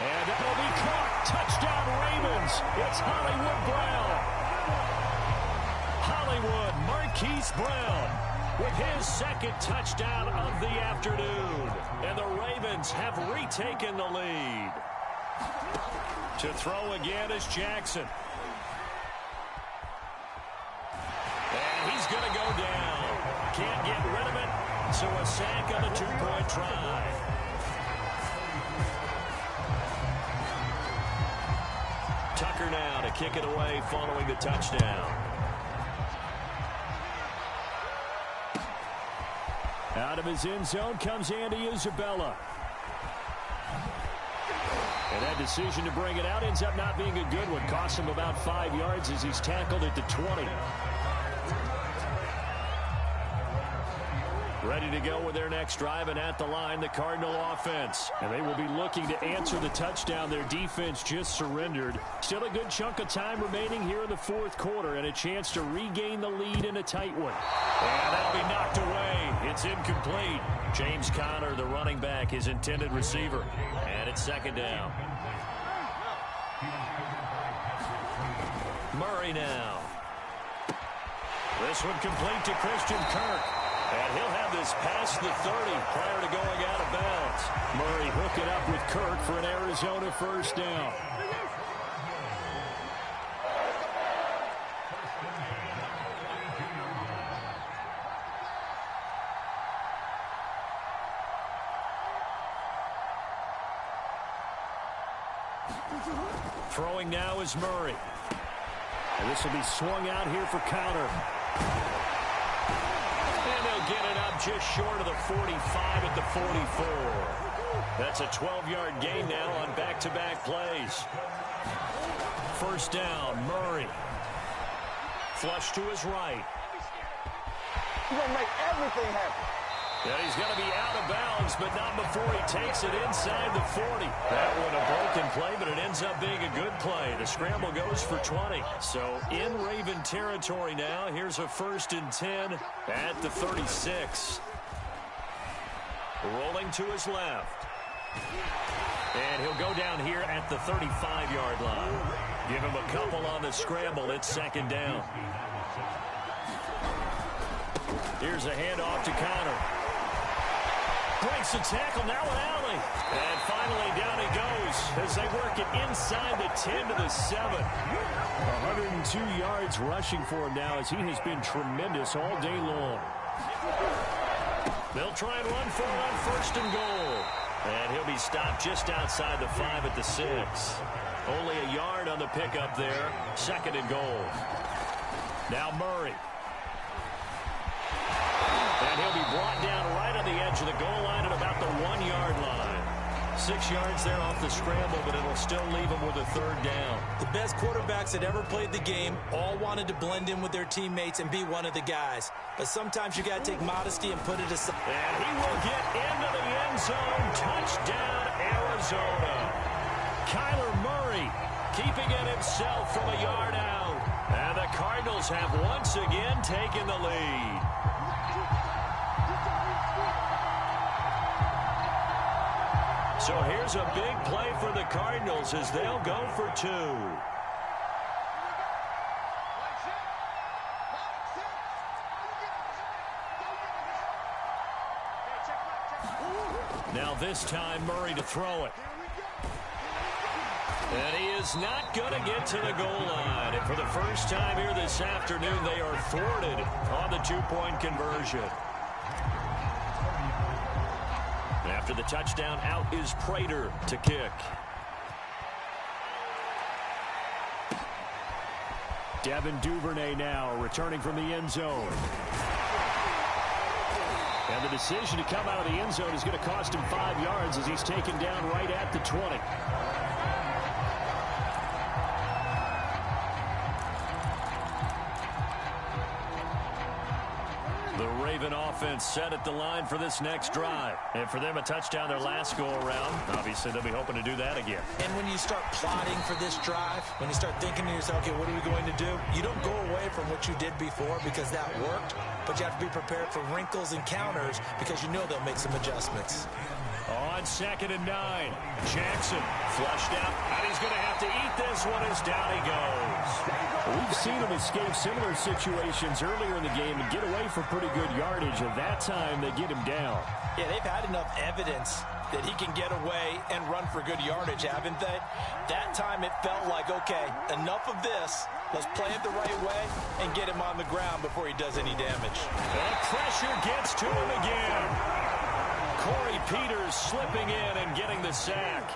And that'll be caught. Touchdown Ravens. It's Hollywood Brown. Hollywood Marquise Brown with his second touchdown of the afternoon. And the Ravens have retaken the lead. To throw again is Jackson. And he's going to go down. Can't get rid of it, so a sack on the two-point try. Tucker now to kick it away following the touchdown. Out of his end zone comes Andy Isabella. And that decision to bring it out ends up not being a good one. Costs him about 5 yards as he's tackled at the 20. Ready to go with their next drive, and at the line, the Cardinal offense. And they will be looking to answer the touchdown their defense just surrendered. Still a good chunk of time remaining here in the fourth quarter, and a chance to regain the lead in a tight one. And that'll be knocked away. It's incomplete. James Conner, the running back, his intended receiver. And it's second down. Murray now. This one complete to Christian Kirk. And he'll have this past the 30 prior to going out of bounds. Murray hooking up with Kirk for an Arizona first down. Throwing now is Murray. And this will be swung out here for Conner. And they'll get it up just short of the 45 at the 44. That's a 12-yard gain now on back-to-back plays. First down, Murray. Flush to his right. He's going to make everything happen. And he's going to be out of bounds, but not before he takes it inside the 40. That one a broken play, but it ends up being a good play. The scramble goes for 20. So in Raven territory now. Here's a 1st and 10 at the 36. Rolling to his left. And he'll go down here at the 35-yard line. Give him a couple on the scramble. It's second down. Here's a handoff to Conner. Breaks the tackle, now an alley. And finally down he goes as they work it inside the 10 to the 7. 102 yards rushing for him now as he has been tremendous all day long. They'll try and run for it on 1st and goal. And he'll be stopped just outside the 5 at the 6. Only a yard on the pickup there. 2nd and goal. Now Murray. And he'll be brought down right on the edge of the goal line at about the 1-yard line. 6 yards there off the scramble, but it'll still leave him with a 3rd down. The best quarterbacks that ever played the game all wanted to blend in with their teammates and be one of the guys. But sometimes you got to take modesty and put it aside. And he will get into the end zone. Touchdown, Arizona. Kyler Murray keeping it himself from a yard out. And the Cardinals have once again taken the lead. So here's a big play for the Cardinals as they'll go for 2. Now this time Murray to throw it. And he is not going to get to the goal line. And for the first time here this afternoon, they are thwarted on the 2-point conversion. After the touchdown, out is Prater to kick. Devin Duvernay now returning from the end zone. And the decision to come out of the end zone is going to cost him 5 yards as he's taken down right at the 20. The Raven offense set at the line for this next drive. And for them, a touchdown their last go-around. Obviously, they'll be hoping to do that again. And when you start plotting for this drive, when you start thinking to yourself, okay, what are we going to do? You don't go away from what you did before because that worked, but you have to be prepared for wrinkles and counters because you know they'll make some adjustments. On 2nd and 9, Jackson flushed out, and he's going to have to eat this one as down he goes. We've seen him escape similar situations earlier in the game and get away for pretty good yardage, and that time they get him down. Yeah, they've had enough evidence that he can get away and run for good yardage, haven't they? That time it felt like, okay, enough of this. Let's play it the right way and get him on the ground before he does any damage. The pressure gets to him again. Corey Peters slipping in and getting the sack.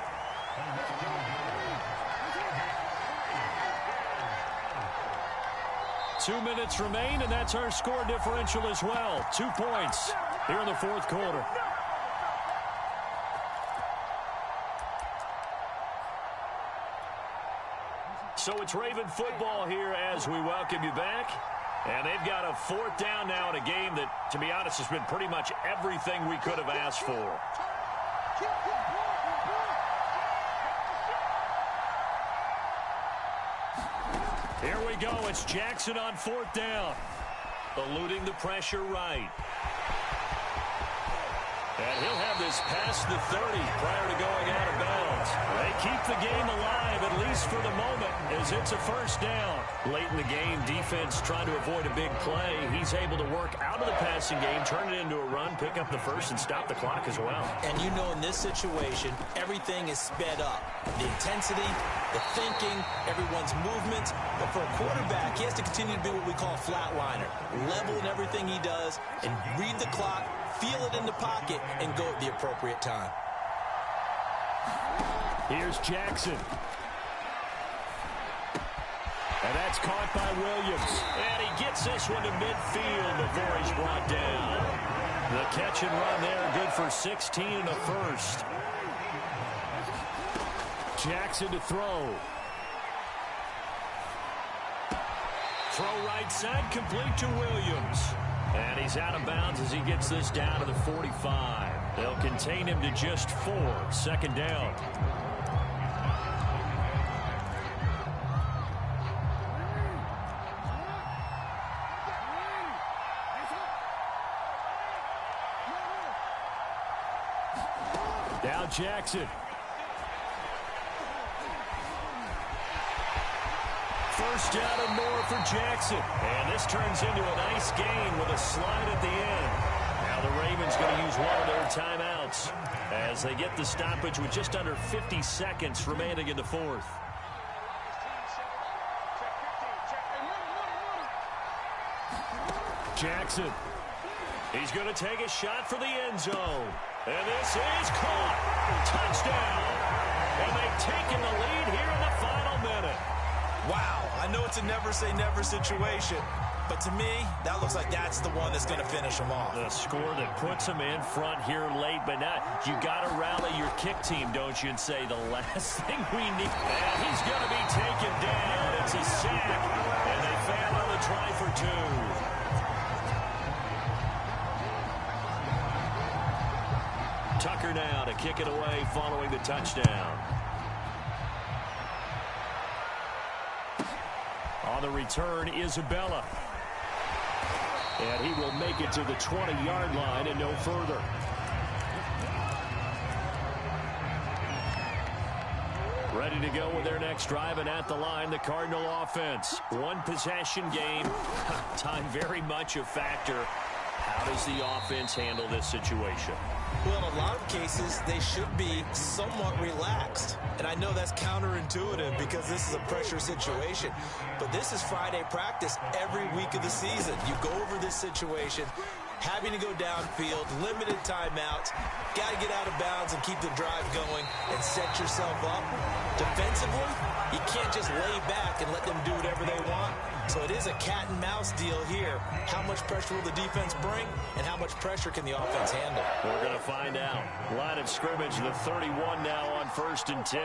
Two minutes remain, and that's our score differential as well. 2 points here in the fourth quarter. So it's Raven football here as we welcome you back. And they've got a 4th down now in a game that, to be honest, has been pretty much everything we could have asked for. Here we go. It's Jackson on 4th down. Eluding the pressure right. And he'll have this past the 30 prior to going out of bounds. They keep the game alive, at least for the moment, as it's a 1st down. Late in the game, defense trying to avoid a big play. He's able to work out of the passing game, turn it into a run, pick up the first, and stop the clock as well. And you know in this situation, everything is sped up. The intensity, the thinking, everyone's movement. But for a quarterback, he has to continue to be what we call a flatliner. Level in everything he does and read the clock, feel it in the pocket, and go at the appropriate time. Here's Jackson. And that's caught by Williams. And he gets this one to midfield before he's brought down. The catch and run there, good for 16 and a first. Jackson to throw. Throw right side, complete to Williams. And he's out of bounds as he gets this down to the 45. They'll contain him to just 4. 2nd down. Now Jackson. 1st down and more for Jackson. And this turns into a nice gain with a slide at the end. Now the Ravens going to use one of their timeouts as they get the stoppage with just under 50 seconds remaining in the 4th. Jackson. He's going to take a shot for the end zone. And this is caught. Touchdown. And they've taken the lead here in the final minute. Wow, I know it's a never-say-never situation, but to me, that looks like that's the one that's going to finish them off. The score that puts them in front here late, but now you got to rally your kick team, don't you, and say the last thing we need. And he's going to be taken down. It's a sack, and they fail on the try for 2. Tucker now to kick it away following the touchdown. On the return, Isabella. And he will make it to the 20-yard line and no further. Ready to go with their next drive, and at the line, the Cardinal offense. One possession game. Time very much a factor. How does the offense handle this situation? Well, in a lot of cases, they should be somewhat relaxed. And I know that's counterintuitive because this is a pressure situation. But this is Friday practice every week of the season. You go over this situation, having to go downfield, limited timeouts, got to get out of bounds and keep the drive going and set yourself up. Defensively, you can't just lay back and let them do whatever they want. So it is a cat and mouse deal here. How much pressure will the defense bring and how much much pressure can the offense handle? We're going to find out. Line of scrimmage, the 31 now on 1st and 10.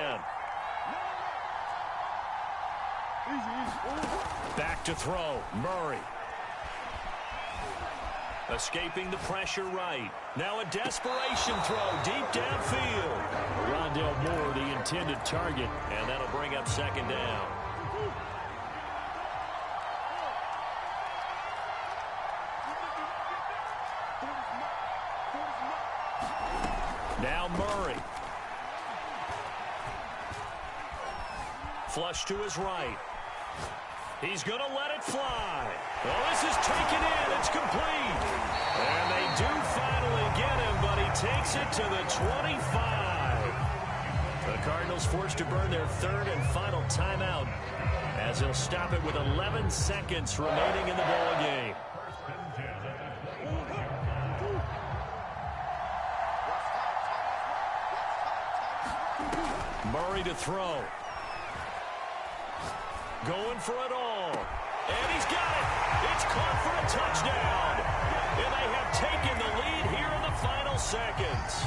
Back to throw. Murray. Escaping the pressure right. Now a desperation throw deep downfield. Rondale Moore, the intended target. And that'll bring up 2nd down. Now Murray. Flush to his right. He's going to let it fly. Well, this is taken in. It's complete. And they do finally get him, but he takes it to the 25. The Cardinals forced to burn their 3rd and final timeout as he'll stop it with 11 seconds remaining in the ball game. Murray to throw. Going for it all. And he's got it. It's caught for a touchdown. And they have taken the lead here in the final seconds.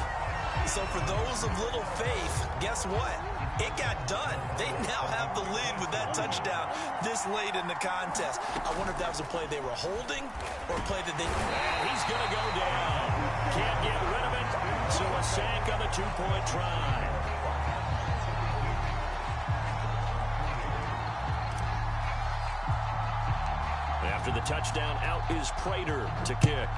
So for those of little faith, guess what? It got done. They now have the lead with that touchdown this late in the contest. I wonder if that was a play they were holding or a play that they... And he's going to go down. Can't get rid of it. So a sack on the 2-point try. After the touchdown, out is Prater to kick.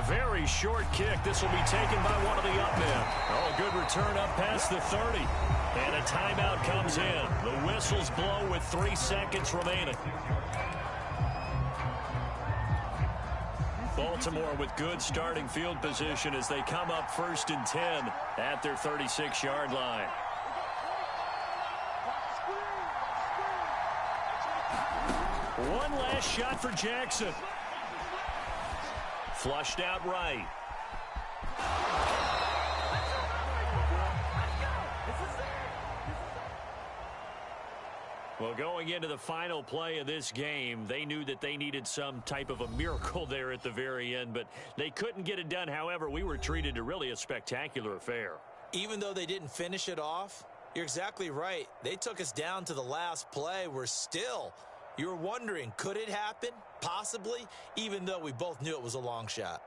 Very short kick. This will be taken by one of the up men. Oh, good return up past the 30. And a timeout comes in. The whistles blow with 3 seconds remaining. Baltimore with good starting field position as they come up 1st and 10 at their 36-yard line. One last shot for Jackson. Flushed out right. Well, going into the final play of this game, they knew that they needed some type of a miracle there at the very end, but they couldn't get it done. However, we were treated to really a spectacular affair. Even though they didn't finish it off, you're exactly right. They took us down to the last play. We're still... You were wondering, could it happen? Possibly, even though we both knew it was a long shot.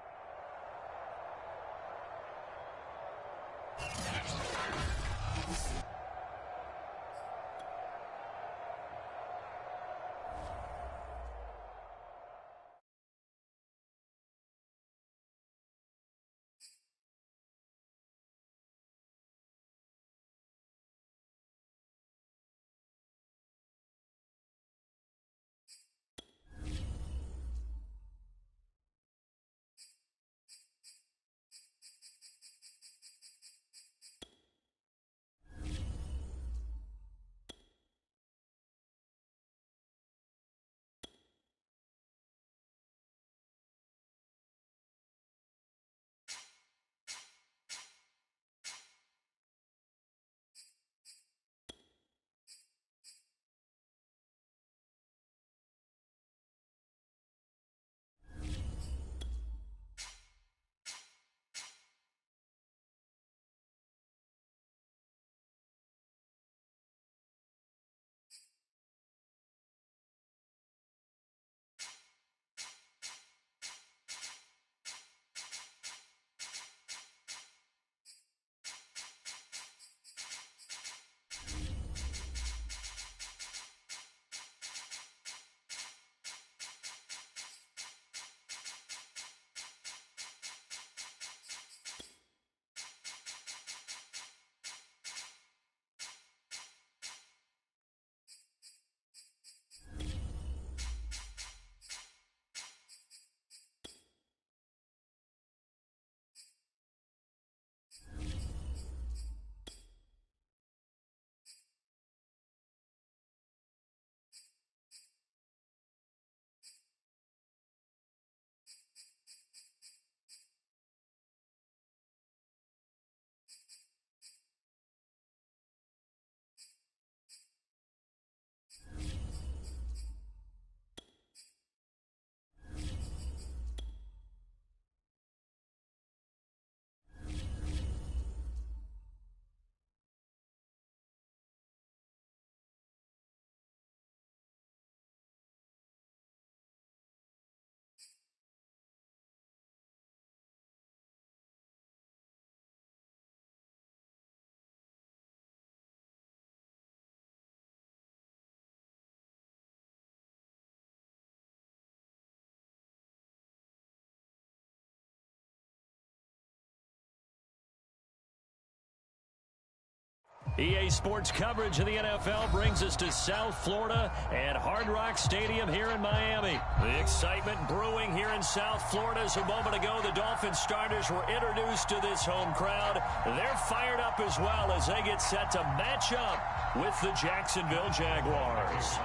EA Sports coverage of the NFL brings us to South Florida and Hard Rock Stadium here in Miami. The excitement brewing here in South Florida as a moment ago the Dolphins starters were introduced to this home crowd. They're fired up as well as they get set to match up with the Jacksonville Jaguars.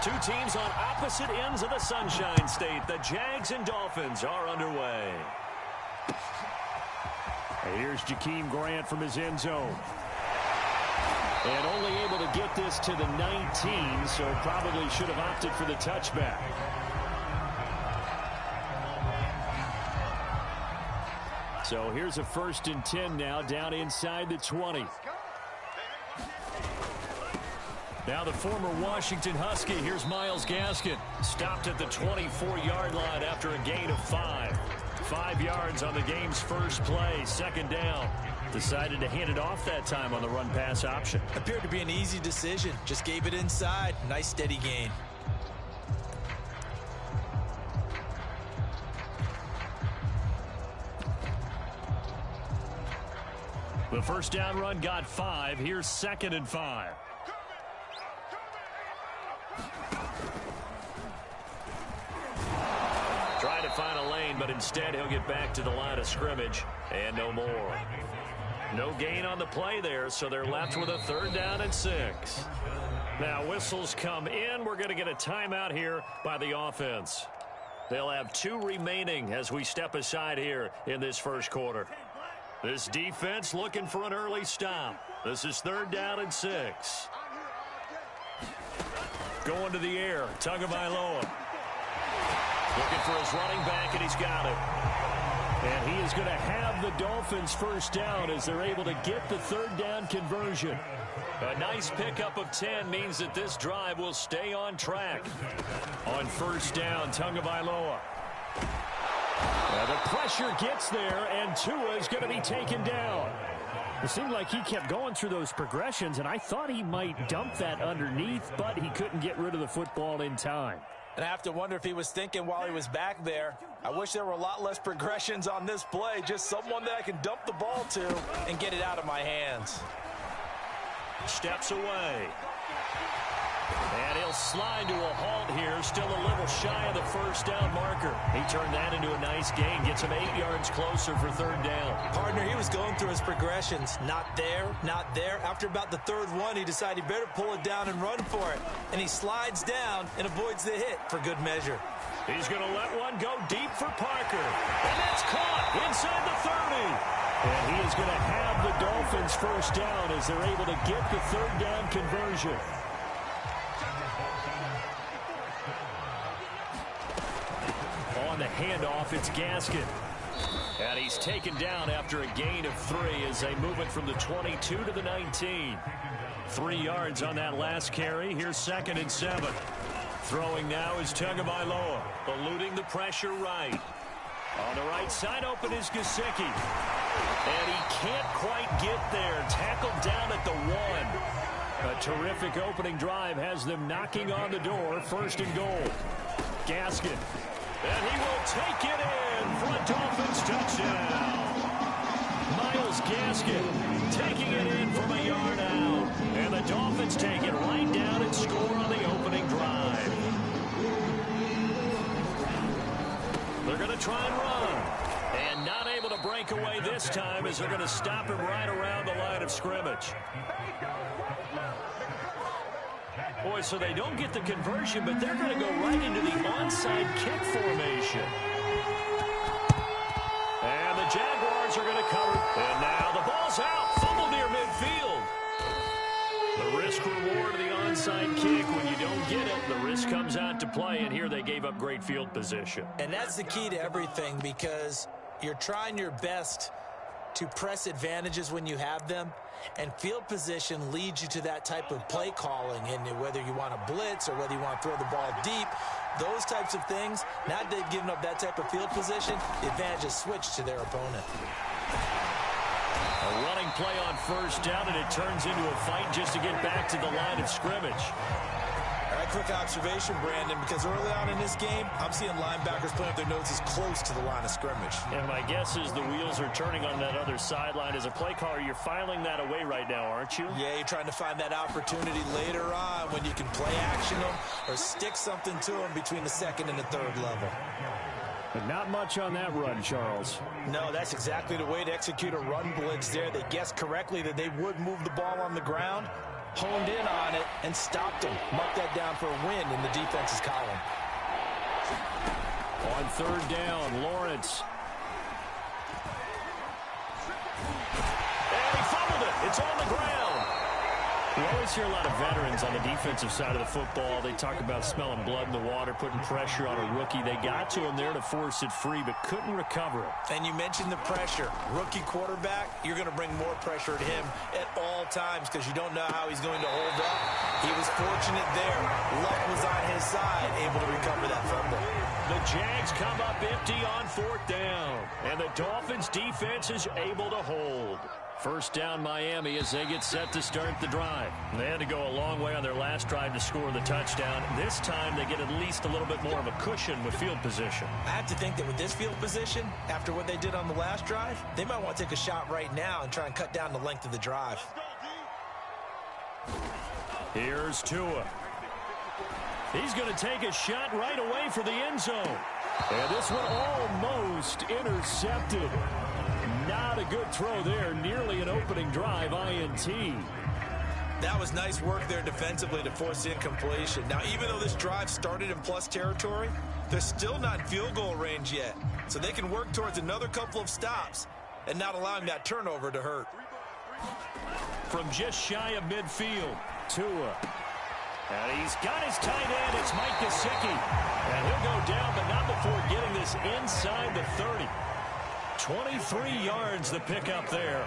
Two teams on opposite ends of the Sunshine State. The Jags and Dolphins are underway. And here's Jakeem Grant from his end zone. And only able to get this to the 19, so probably should have opted for the touchback. So here's a 1st and 10 now, down inside the 20. Now the former Washington Husky, here's Myles Gaskin. Stopped at the 24-yard line after a gain of 5. 5 yards on the game's first play, 2nd down. Decided to hand it off that time on the run-pass option. Appeared to be an easy decision. Just gave it inside. Nice steady gain. The first down run got 5. Here's 2nd and 5. Trying to find a lane, but instead he'll get back to the line of scrimmage and no more. No gain on the play there, so they're left with a 3rd down and 6. Now whistles come in. We're going to get a timeout here by the offense. They'll have 2 remaining as we step aside here in this first quarter. This defense looking for an early stop. This is 3rd down and 6. Going to the air, Tagovailoa. Looking for his running back, and he's got it. And he is going to have the Dolphins first down as they're able to get the 3rd down conversion. A nice pickup of 10 means that this drive will stay on track. On 1st down, Tagovailoa. The pressure gets there, and Tua is going to be taken down. It seemed like he kept going through those progressions, and I thought he might dump that underneath, but he couldn't get rid of the football in time. And I have to wonder if he was thinking while he was back there, I wish there were a lot less progressions on this play, just someone that I can dump the ball to and get it out of my hands. Steps away. And he'll slide to a halt here, still a little shy of the first down marker. He turned that into a nice gain, gets him 8 yards closer for 3rd down. Partner, he was going through his progressions. Not there, not there. After about the 3rd one, he decided he better pull it down and run for it. And he slides down and avoids the hit for good measure. He's going to let one go deep for Parker. And that's caught inside the 30. And he is going to have the Dolphins first down as they're able to get the 3rd down conversion. On the handoff, it's Gaskin. And he's taken down after a gain of 3 as they move it from the 22 to the 19. 3 yards on that last carry. Here's 2nd and 7. Throwing now is Tagovailoa, eluding the pressure right. On the right side open is Gesicki. And he can't quite get there. Tackled down at the 1. A terrific opening drive has them knocking on the door. 1st and goal. Gaskin. And he will take it in for a Dolphins touchdown. Myles Gaskin taking it in from a yard out. And the Dolphins take it right down and score on the opening drive. They're going to try and run. And not able to break away this time as they're going to stop him right around the line of scrimmage. Boy, so they don't get the conversion, but they're going to go right into the onside kick formation. And the Jaguars are going to cover. And now the ball's out. Fumble near midfield. The risk reward of the onside kick. When you don't get it, the risk comes out to play. And here they gave up great field position. And that's the key to everything, because you're trying your best to press advantages when you have them. And field position leads you to that type of play calling, and whether you want to blitz or whether you want to throw the ball deep, those types of things. Now they've given up that type of field position, the advantage is switched to their opponent. A running play on 1st down, and it turns into a fight just to get back to the line of scrimmage. All right, quick observation, Brandon, because early on in this game, I'm seeing linebackers playing with their noses close to the line of scrimmage. And my guess is the wheels are turning on that other sideline. As a play caller, you're filing that away right now, aren't you? Yeah, you're trying to find that opportunity later on when you can play action them or stick something to them between the second and the third level. But not much on that run, Charles. No, that's exactly the way to execute a run blitz there. They guessed correctly that they would move the ball on the ground, honed in on it, and stopped them. Mark that down for a win in the defense's column. On third down, Lawrence. And he fumbled it. It's on the ground. We always hear a lot of veterans on the defensive side of the football. They talk about smelling blood in the water, putting pressure on a rookie. They got to him there to force it free, but couldn't recover it. And you mentioned the pressure. Rookie quarterback, you're going to bring more pressure to him at all times because you don't know how he's going to hold up. He was fortunate there. Luck was on his side, able to recover that fumble. The Jags come up empty on fourth down, and the Dolphins defense is able to hold. First down, Miami, as they get set to start the drive. They had to go a long way on their last drive to score the touchdown. This time, they get at least a little bit more of a cushion with field position. I have to think that with this field position, after what they did on the last drive, they might want to take a shot right now and try and cut down the length of the drive. Here's Tua. He's going to take a shot right away for the end zone. And this one almost intercepted. Not a good throw there. Nearly an opening drive, INT. That was nice work there defensively to force incompletion. Now, even though this drive started in plus territory, they're still not in field goal range yet. So they can work towards another couple of stops and not allowing that turnover to hurt. From just shy of midfield, Tua. And he's got his tight end. It's Mike Gesicki. And he'll go down, but not before getting this inside the 30. 23 yards the pickup there.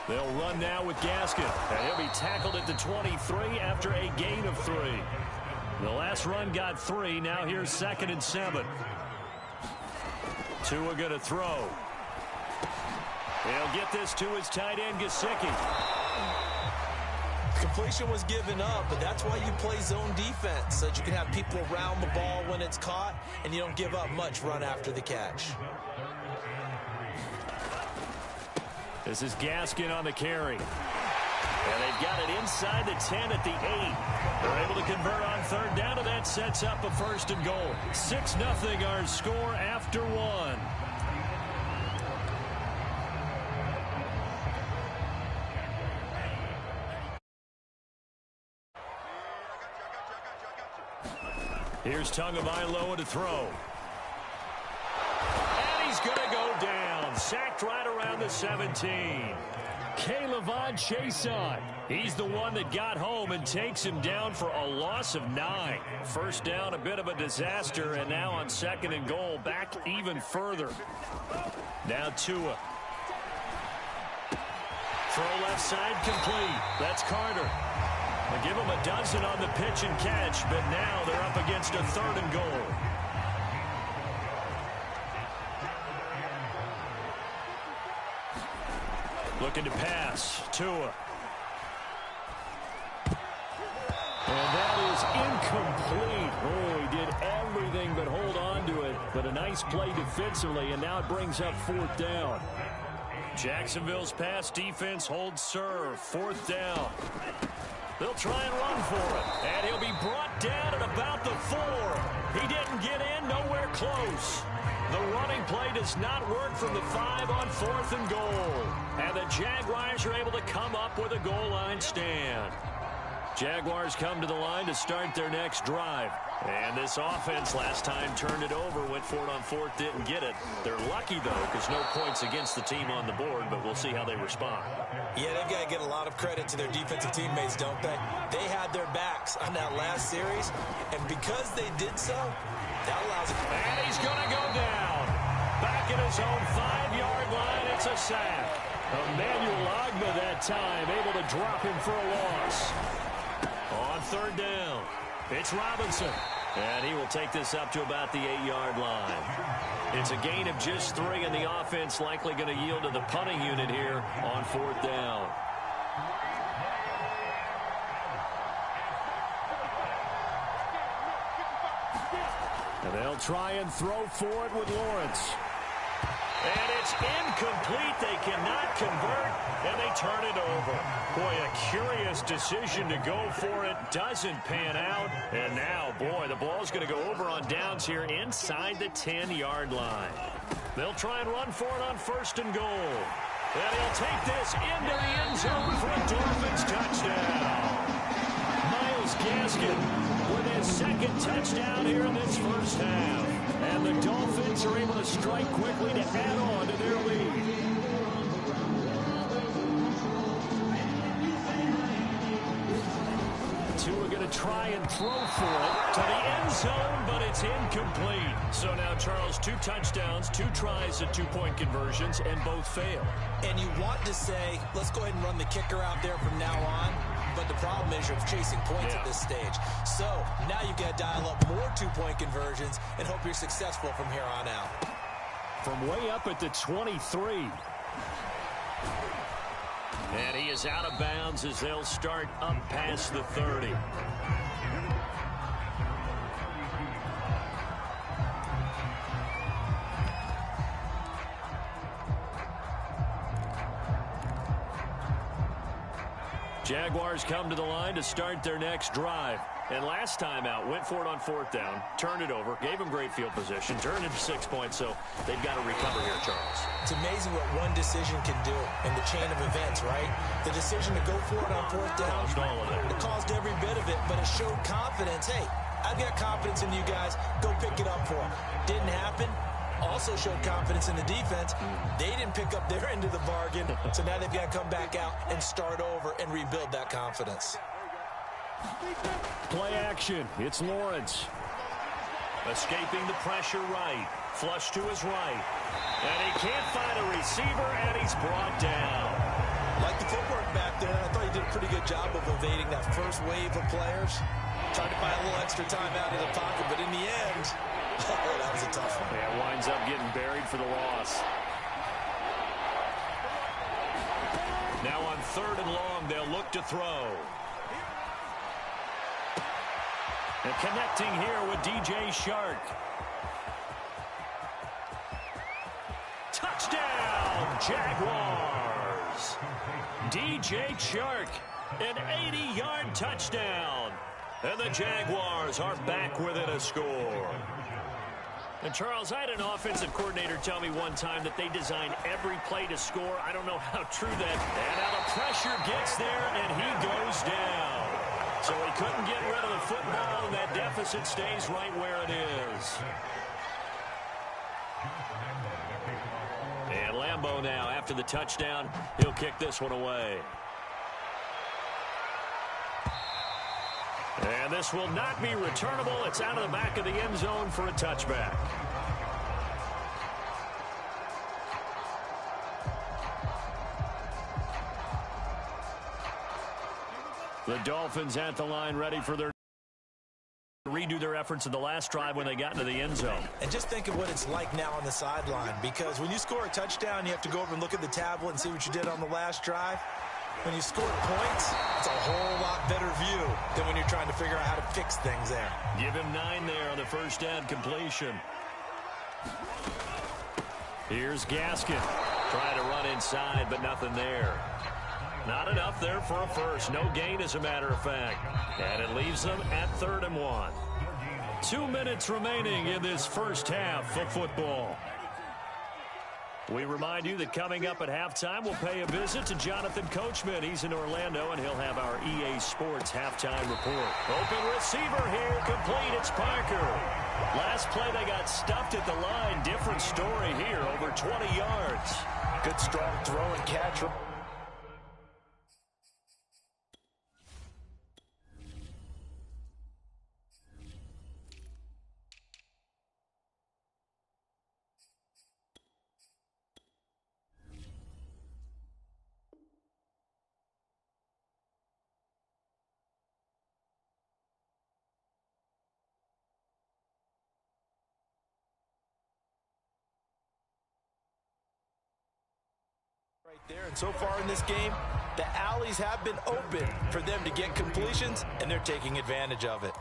They'll run now with Gaskin. And he'll be tackled at the 23 after a gain of 3. The last run got 3. Now here's 2nd and 7. Tua going to throw. He'll get this to his tight end, Gesicki. Completion was given up, but that's why you play zone defense, so that you can have people around the ball when it's caught, and you don't give up much run after the catch. This is Gaskin on the carry. And they've got it inside the 10 at the 8. They're able to convert on third down, and that sets up a 1st and goal. 6-0 our score after 1. Here's Tagovailoa to throw. And he's going to go down. Sacked right around the 17. K'Lavon Chaisson. He's the one that got home and takes him down for a loss of 9. First down, a bit of a disaster, and now on 2nd and goal, back even further. Now Tua. Throw left side complete. That's Carter. They give him a dozen on the pitch and catch, but now they're up against a 3rd and goal. Looking to pass. Tua. And that is incomplete. Oh, he did everything but hold on to it. But a nice play defensively, and now it brings up 4th down. Jacksonville's pass defense holds serve. 4th down. They'll try and run for it. And he'll be brought down at about the 4. He didn't get in, nowhere close. The running play does not work from the 5 on 4th and goal. And the Jaguars are able to come up with a goal line stand. Jaguars come to the line to start their next drive. And this offense last time turned it over, went for it on 4th, didn't get it. They're lucky, though, because no points against the team on the board, but we'll see how they respond. Yeah, they've got to get a lot of credit to their defensive teammates, don't they? They had their backs on that last series, and because they did so, that allows it. And he's going to go down. Back at his own 5-yard line, it's a sack. Emmanuel Ogbah that time, able to drop him for a loss. On 3rd down, it's Robinson. And he will take this up to about the 8-yard line. It's a gain of just 3, and the offense likely going to yield to the punting unit here on 4th down. And they'll try and throw for it with Lawrence. And it's incomplete. They cannot convert, and they turn it over. Boy, a curious decision to go for it. Doesn't pan out. And now, boy, the ball's going to go over on downs here inside the 10-yard line. They'll try and run for it on 1st and goal. And he'll take this into the end zone for a Dolphins touchdown. Myles Gaskin with his 2nd touchdown here in this first half. And the Dolphins are able to strike quickly to add on to their lead. Two are going to try and throw for it to the end zone, but it's incomplete. So now, Charles, 2 touchdowns, 2 tries at 2-point conversions, and both fail. And you want to say, let's go ahead and run the kicker out there from now on. But the problem is you're chasing points at this stage. So now you've got to dial up more 2-point conversions and hope you're successful from here on out. From way up at the 23. And he is out of bounds as they'll start up past the 30. Jaguars come to the line to start their next drive. And last time out, went for it on 4th down, turned it over, gave them great field position, turned it to 6 points, so they've got to recover here, Charles. It's amazing what one decision can do in the chain of events, right? The decision to go for it on 4th down, Caused all of it. It caused every bit of it, but it showed confidence. Hey, I've got confidence in you guys. Go pick it up for them. Didn't happen. Also showed confidence in the defense. They didn't pick up their end of the bargain, so now they've got to come back out and start over and rebuild that confidence. Play action. It's Lawrence. Escaping the pressure right. Flush to his right. And he can't find a receiver, and he's brought down. Like the footwork back there, I thought he did a pretty good job of evading that first wave of players. Tried to buy a little extra time out of the pocket, but in the end, oh, that was a tough one. Yeah, winds up getting buried for the loss. Now on 3rd and long, they'll look to throw. And connecting here with DJ Chark. Touchdown, Jaguars! DJ Chark, an 80-yard touchdown. And the Jaguars are back within a score. And, Charles, I had an offensive coordinator tell me one time that they design every play to score. I don't know how true that is. And now the pressure gets there, and he goes down. So he couldn't get rid of the football, and that deficit stays right where it is. And Lambeau now, after the touchdown, he'll kick this one away. And this will not be returnable. It's out of the back of the end zone for a touchback. The Dolphins at the line, ready for their redo their efforts in the last drive when they got into the end zone. And just think of what it's like now on the sideline, because when you score a touchdown, you have to go over and look at the tablet and see what you did on the last drive. When you score points, it's a whole lot better view than when you're trying to figure out how to fix things there. Give him 9 there on the first down completion. Here's Gaskin. Trying to run inside, but nothing there. Not enough there for a first. No gain, as a matter of fact. And it leaves them at 3rd and 1. 2 minutes remaining in this first half of football. We remind you that coming up at halftime, we'll pay a visit to Jonathan Coachman. He's in Orlando, and he'll have our EA Sports halftime report. Open receiver here, complete. It's Parker. Last play, they got stuffed at the line. Different story here, over 20 yards. Good, strong throw and catch. Right there, and so far in this game, the alleys have been open for them to get completions, and they're taking advantage of it.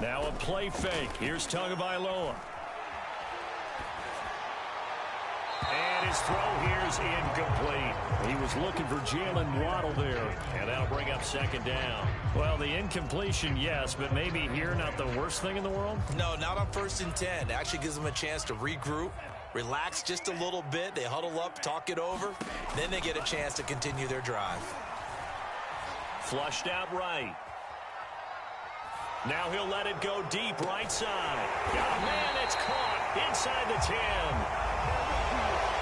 Now a play fake. Here's Tagovailoa. And his throw here's incomplete. He was looking for Jalen Waddle there. And that'll bring up second down. Well, the incompletion, yes, but maybe here not the worst thing in the world? No, not on 1st and 10. It actually gives them a chance to regroup, relax just a little bit. They huddle up, talk it over. Then they get a chance to continue their drive. Flushed out right. Now he'll let it go deep right side. Oh, man, it's caught inside the 10.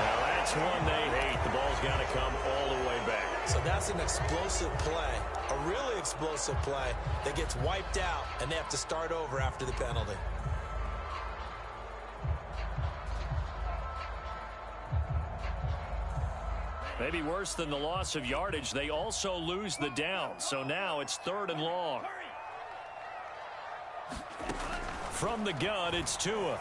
Now that's one they hate. The ball's got to come all the way back. So that's an explosive play, a really explosive play that gets wiped out, and they have to start over after the penalty. Maybe worse than the loss of yardage, they also lose the down. So now it's 3rd and long. From the gun, it's Tua.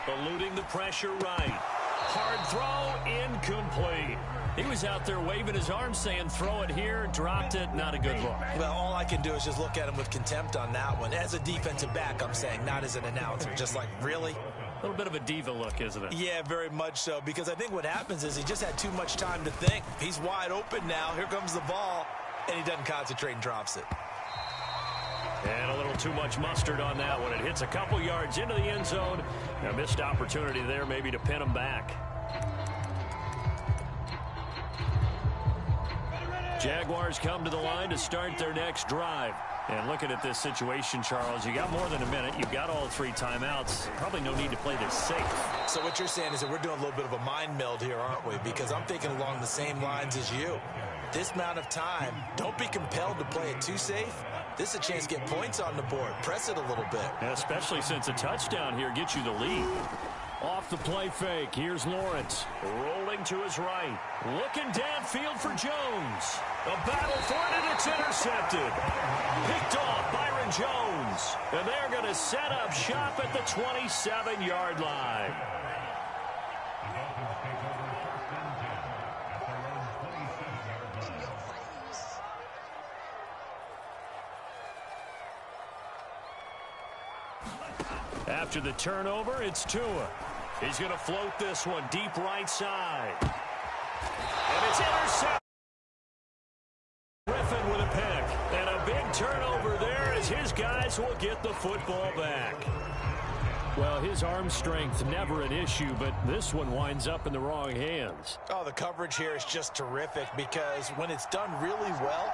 Eluding the pressure right. Hard throw, incomplete. He was out there waving his arms saying, throw it here, dropped it, not a good look. Well, all I can do is just look at him with contempt on that one. As a defensive back, I'm saying, not as an announcer. Just like, really? A little bit of a diva look, isn't it? Yeah, very much so, because I think what happens is he just had too much time to think. He's wide open now. Here comes the ball, and he doesn't concentrate and drops it. And a little too much mustard on that one. It hits a couple yards into the end zone. A missed opportunity there maybe to pin him back. Jaguars come to the line to start their next drive. And looking at this situation, Charles, you got more than a minute. You've got all 3 timeouts. Probably no need to play this safe. So what you're saying is that we're doing a little bit of a mind meld here, aren't we? Because I'm thinking along the same lines as you. This amount of time, don't be compelled to play it too safe. This is a chance to get points on the board. Press it a little bit. And especially since a touchdown here gets you the lead. Off the play fake, here's Lawrence. Rolling to his right. Looking downfield for Jones. A battle for it, and it's intercepted. Picked off Byron Jones. And they're going to set up shop at the 27-yard line. After the turnover, it's Tua. He's going to float this one deep right side. And it's intercepted. Griffin with a pick. And a big turnover there as his guys will get the football back. Well, his arm strength never an issue, but this one winds up in the wrong hands. Oh, the coverage here is just terrific because when it's done really well,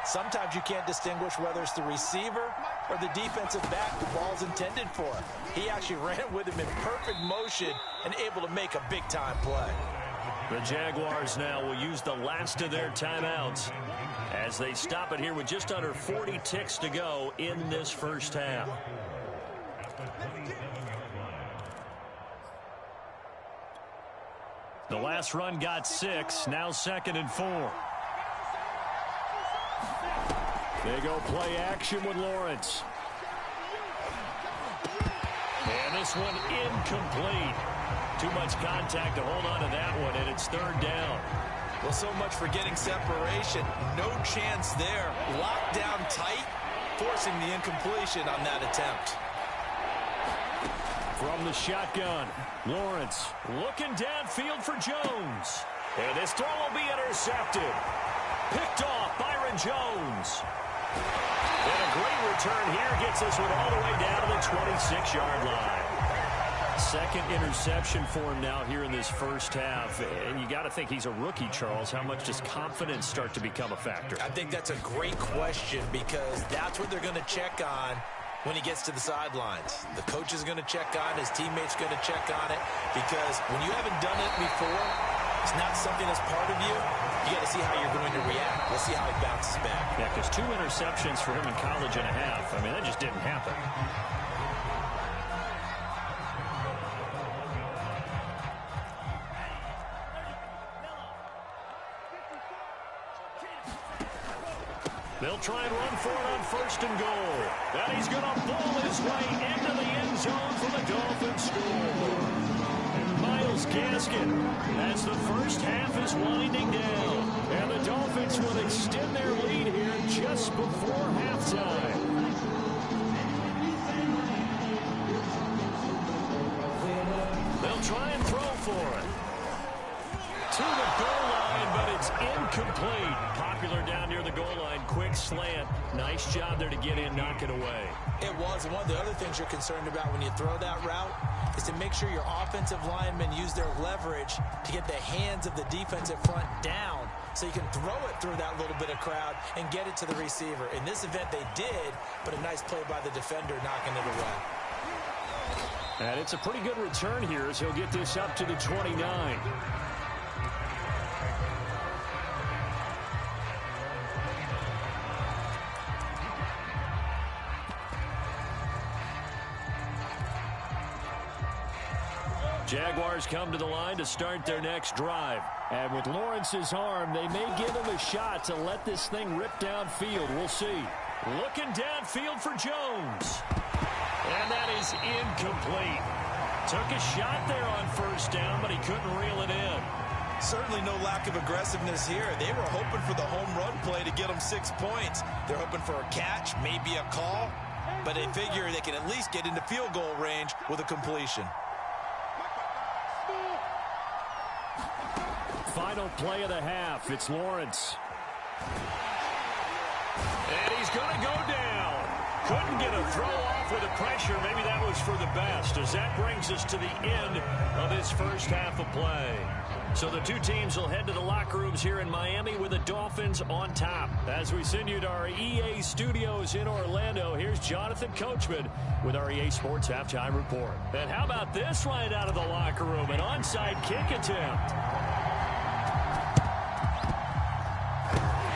sometimes you can't distinguish whether it's the receiver or the defensive back the ball's intended for. He actually ran with him in perfect motion and able to make a big-time play. The Jaguars now will use the last of their timeouts as they stop it here with just under 40 ticks to go in this first half. The last run got 6, now 2nd and 4. They go play action with Lawrence. And this one incomplete. Too much contact to hold on to that one, and it's 3rd down. Well, so much for getting separation. No chance there. Locked down tight, forcing the incompletion on that attempt. From the shotgun, Lawrence looking downfield for Jones. And this throw will be intercepted. Picked off Byron Jones. And a great return here gets this one all the way down to the 26-yard line. 2nd interception for him now here in this first half. And you got to think he's a rookie, Charles. How much does confidence start to become a factor? I think that's a great question because that's what they're going to check on when he gets to the sidelines. The coach is going to check on it. His teammates going to check on it because when you haven't done it before, it's not something that's part of you. You got to see how you're going to react. We'll see how he bounces back. Yeah, because 2 interceptions for him in college and a half. I mean, that just didn't happen. They'll try and run for it on 1st and goal. And he's going to ball his way into the end zone for the Dolphins score. Myles Gaskin, as the first half is winding down. And the Dolphins will extend their lead here just before halftime. try and throw for it. To the goal line, but it's incomplete. Popular down near the goal line. Quick slant. Nice job there to get in, knock it away. It was. And one of the other things you're concerned about when you throw that route is to make sure your offensive linemen use their leverage to get the hands of the defensive front down so you can throw it through that little bit of crowd and get it to the receiver. In this event, they did, but a nice play by the defender knocking it away. And it's a pretty good return here as he'll get this up to the 29. Jaguars come to the line to start their next drive. And with Lawrence's arm, they may give him a shot to let this thing rip downfield. We'll see. Looking downfield for Jones. And that is incomplete. Took a shot there on first down, but he couldn't reel it in. Certainly no lack of aggressiveness here. They were hoping for the home run play to get them 6 points. They're hoping for a catch, maybe a call, but they figure they can at least get into field goal range with a completion. Final play of the half. It's Lawrence. And he's going to go down. Couldn't get a throw off with the pressure. Maybe that was for the best, as that brings us to the end of this first half of play. So the two teams will head to the locker rooms here in Miami with the Dolphins on top. As we send you to our EA studios in Orlando, here's Jonathan Coachman with our EA Sports Halftime Report. And how about this right out of the locker room? An onside kick attempt.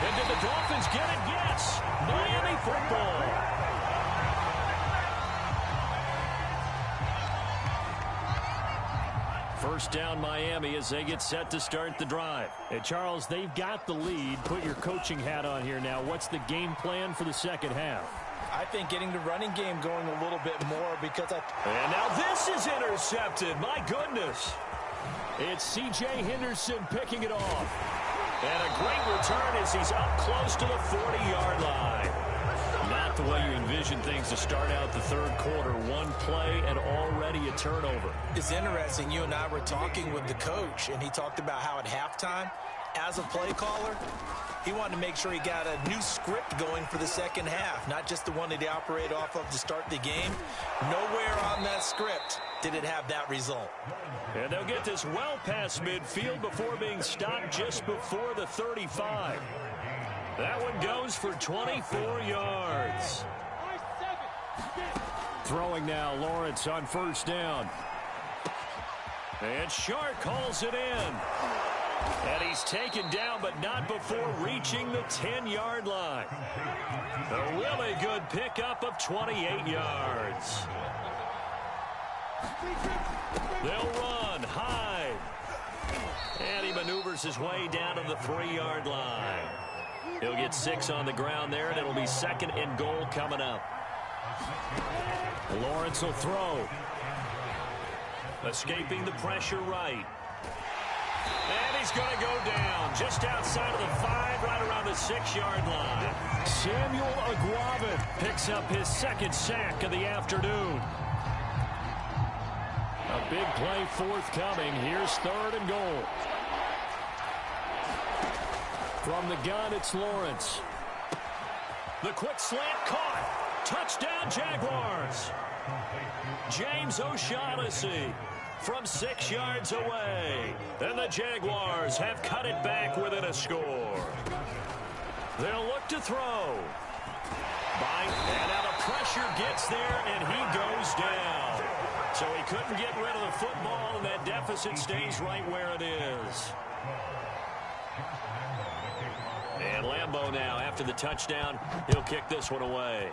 And did the Dolphins get it? Yes. Miami football. First down Miami as they get set to start the drive. Hey, Charles, they've got the lead. Put your coaching hat on here now. What's the game plan for the second half? I think getting the running game going a little bit more because And now this is intercepted. My goodness. It's C.J. Henderson picking it off. And a great return as he's up close to the 40-yard line. Not the way you envision things to start out the third quarter. One play and already a turnover. It's interesting. You and I were talking with the coach, and he talked about how at halftime, as a play caller, he wanted to make sure he got a new script going for the second half, not just the one that he operated off of to start the game. Nowhere on that script did it have that result. And they'll get this well past midfield before being stopped just before the 35. That one goes for 24 yards. Throwing now, Lawrence on first down. And Shark calls it in. And he's taken down, but not before reaching the 10-yard line. A really good pickup of 28 yards. They'll run high. And he maneuvers his way down to the 3-yard line. He'll get 6 on the ground there, and it'll be second and goal coming up. Lawrence will throw. Escaping the pressure right. And he's going to go down just outside of the 5, right around the 6-yard line. Samuel Aguavin picks up his second sack of the afternoon. A big play forthcoming. Here's third and goal. From the gun, it's Lawrence. The quick slant caught. Touchdown, Jaguars. James O'Shaughnessy from 6 yards away. And the Jaguars have cut it back within a score. They'll look to throw. And now the pressure gets there, and he goes down. So he couldn't get rid of the football, and that deficit stays right where it is. And Lambeau now, after the touchdown, he'll kick this one away.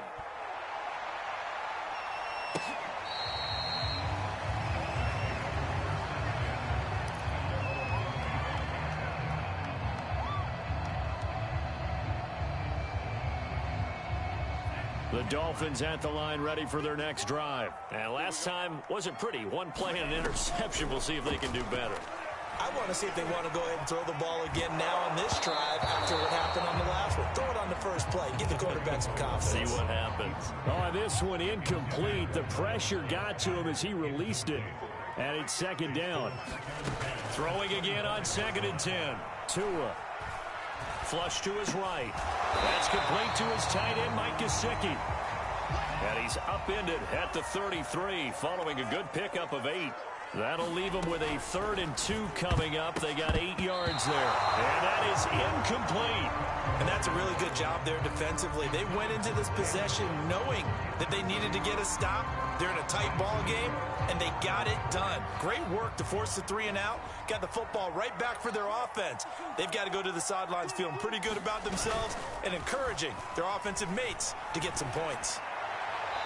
The Dolphins at the line ready for their next drive. And last time wasn't pretty. One play and an interception. We'll see if they can do better. I want to see if they want to go ahead and throw the ball again now on this drive after what happened on the last one. Throw it on the first play. Give the quarterback some confidence. See what happens. Oh, this one incomplete. The pressure got to him as he released it. And it's second down. Throwing again on 2nd and 10. Tua. Flush to his right. That's complete to his tight end, Mike Gesicki. And he's upended at the 33 following a good pickup of 8. That'll leave them with a 3rd and 2 coming up. They got 8 yards there. And that is incomplete. And that's a really good job there defensively. They went into this possession knowing that they needed to get a stop. They're in a tight ball game, and they got it done. Great work to force the 3 and out. Got the football right back for their offense. They've got to go to the sidelines feeling pretty good about themselves and encouraging their offensive mates to get some points.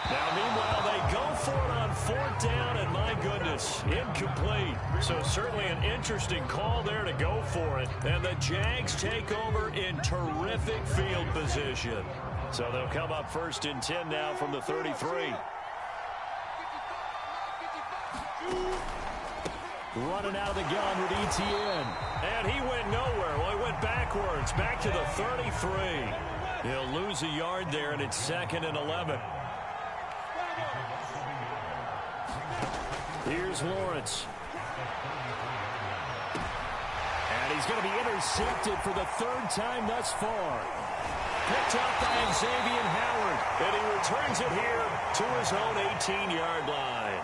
Now, meanwhile, they go for it on 4th down, and my goodness, incomplete. So certainly an interesting call there to go for it. And the Jags take over in terrific field position. So they'll come up 1st and 10 now from the 33. Running out of the gun with Etienne. And he went nowhere. Well, he went backwards, back to the 33. He'll lose a yard there, and it's 2nd and 11. Here's Lawrence. And he's going to be intercepted for the 3rd time thus far. Picked up by Xavier Howard. And he returns it here to his own 18-yard line.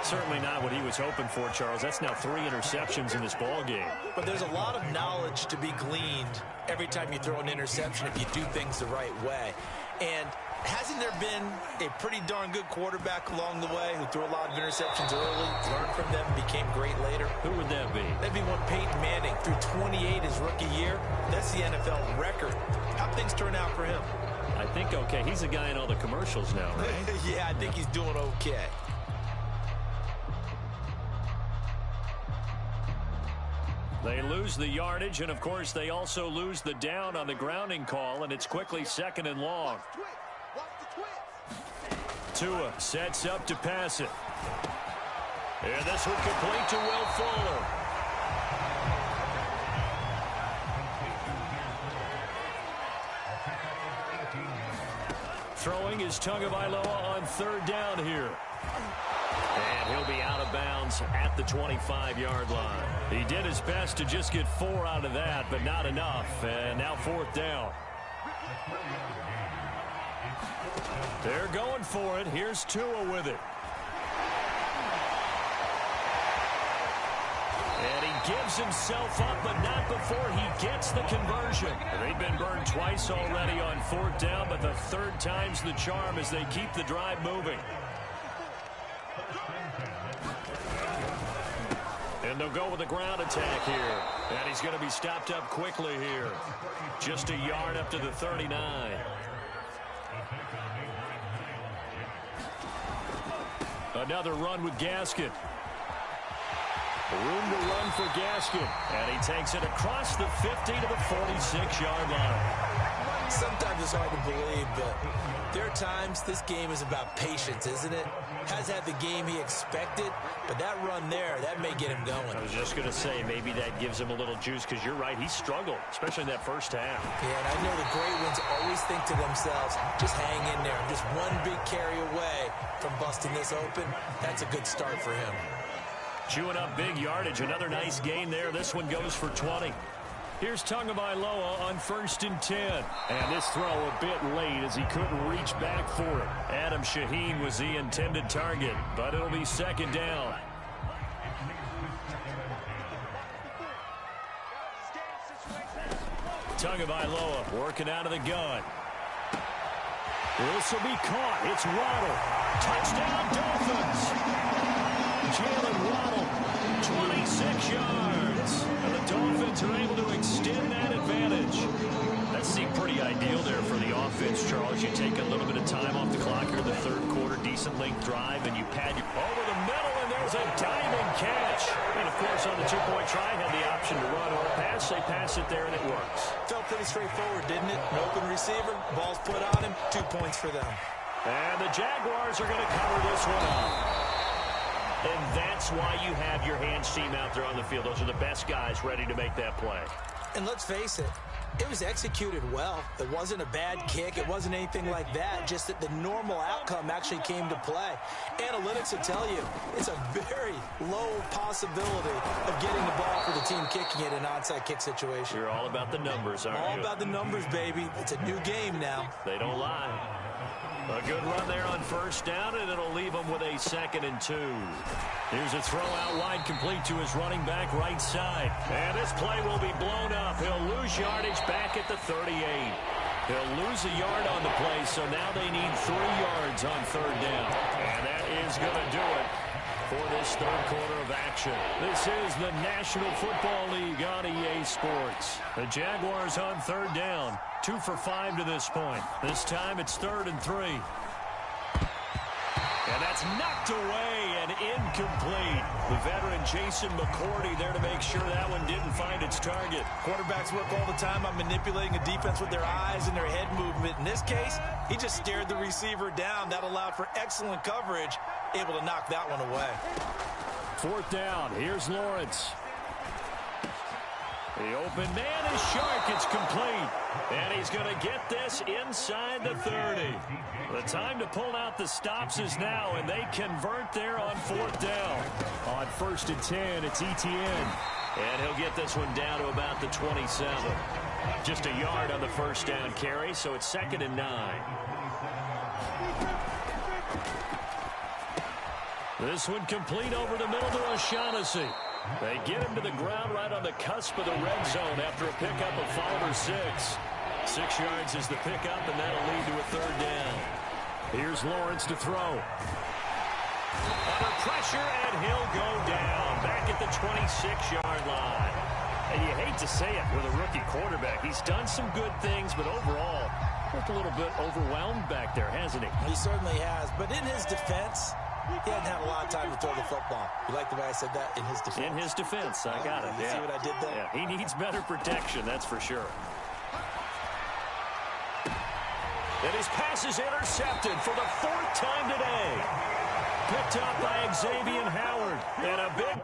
Certainly not what he was hoping for, Charles. That's now 3 interceptions in this ball game. But there's a lot of knowledge to be gleaned every time you throw an interception if you do things the right way. And hasn't there been a pretty darn good quarterback along the way who threw a lot of interceptions early, learned from them, and became great later? Who would that be? That'd be one Peyton Manning. Threw 28 his rookie year. That's the NFL record. How'd things turn out for him? I think okay. He's the guy in all the commercials now, right? Yeah, I think he's doing okay. They lose the yardage, and, of course, they also lose the down on the grounding call, and it's quickly 2nd and long. Tua sets up to pass it. And this one complete to Will Fuller. Throwing is Tagovailoa on 3rd down here. And he'll be out of bounds at the 25-yard line. He did his best to just get 4 out of that, but not enough. And now 4th down. They're going for it. Here's Tua with it. And he gives himself up, but not before he gets the conversion. They've been burned twice already on 4th down, but the 3rd time's the charm as they keep the drive moving. And they'll go with a ground attack here. And he's going to be stopped up quickly here. Just a yard up to the 39. Another run with Gaskin. Room to run for Gaskin. And he takes it across the 50 to the 46-yard line. Sometimes it's hard to believe, but there are times this game is about patience, isn't it? Has had the game he expected, but that run there, that may get him going. I was just going to say, maybe that gives him a little juice, because you're right, he struggled, especially in that first half. Yeah, and I know the great ones always think to themselves, just hang in there. I'm just one big carry away from busting this open. That's a good start for him. Chewing up big yardage. Another nice gain there. This one goes for 20. Here's Tagovailoa on 1st and 10. And this throw a bit late as he couldn't reach back for it. Adam Shaheen was the intended target, but it'll be 2nd down. Tagovailoa working out of the gun. This will be caught. It's Waddle. Touchdown, Dolphins. Jalen Waddle, 26 yards. And the Dolphins are able to extend that advantage. That seemed pretty ideal there for the offense, Charles. You take a little bit of time off the clock here in the 3rd quarter, decent length drive, and you pad your over the middle, and there's a diamond catch. And, of course, on the 2-point try, had the option to run or pass. They pass it there, and it works. Felt pretty straightforward, didn't it? An open receiver, ball's put on him, 2 points for them. And the Jaguars are going to cover this one up. And that's why you have your hands team out there on the field. Those are the best guys ready to make that play. And let's face it, It was executed well. It wasn't a bad kick. It wasn't anything like that. Just that the normal outcome actually came to play. Analytics will tell you it's a very low possibility of getting the ball for the team kicking it in an onside kick situation. You're all about the numbers, aren't you? All about the numbers, baby. It's a new game now. They don't lie. A good run there on first down, and it'll leave him with a 2nd and 2. Here's a throw out wide, complete to his running back right side. And this play will be blown up. He'll lose yardage back at the 38. He'll lose a yard on the play, so now they need 3 yards on 3rd down. And that is going to do it for this 3rd quarter of action. This is the National Football League on EA Sports. The Jaguars on 3rd down. 2 for 5 to this point. This time it's 3rd and 3. And that's knocked away and incomplete. The veteran Jason McCourty there to make sure that one didn't find its target. Quarterbacks work all the time on manipulating a defense with their eyes and their head movement. In this case, he just stared the receiver down. That allowed for excellent coverage, able to knock that one away. 4th down. Here's Lawrence. The open man is Shark. It's complete. And he's going to get this inside the 30. The time to pull out the stops is now, and they convert there on 4th down. On 1st and 10, it's Etienne. And he'll get this one down to about the 27. Just a yard on the 1st down carry, so it's 2nd and 9. This one complete over the middle to O'Shaughnessy. They get him to the ground right on the cusp of the red zone after a pickup of 5 or 6. 6 yards is the pickup, and that'll lead to a 3rd down. Here's Lawrence to throw. Under pressure, and he'll go down back at the 26-yard line. And you hate to say it with a rookie quarterback. He's done some good things, but overall, looked a little bit overwhelmed back there, hasn't he? He certainly has, but in his defense, he hadn't had a lot of time to throw the football. You like the way I said that? In his defense. In his defense, I got it. You see what I did there? Yeah, he needs better protection, that's for sure. And his pass is intercepted for the 4th time today. Picked up by Xavier Howard. And a big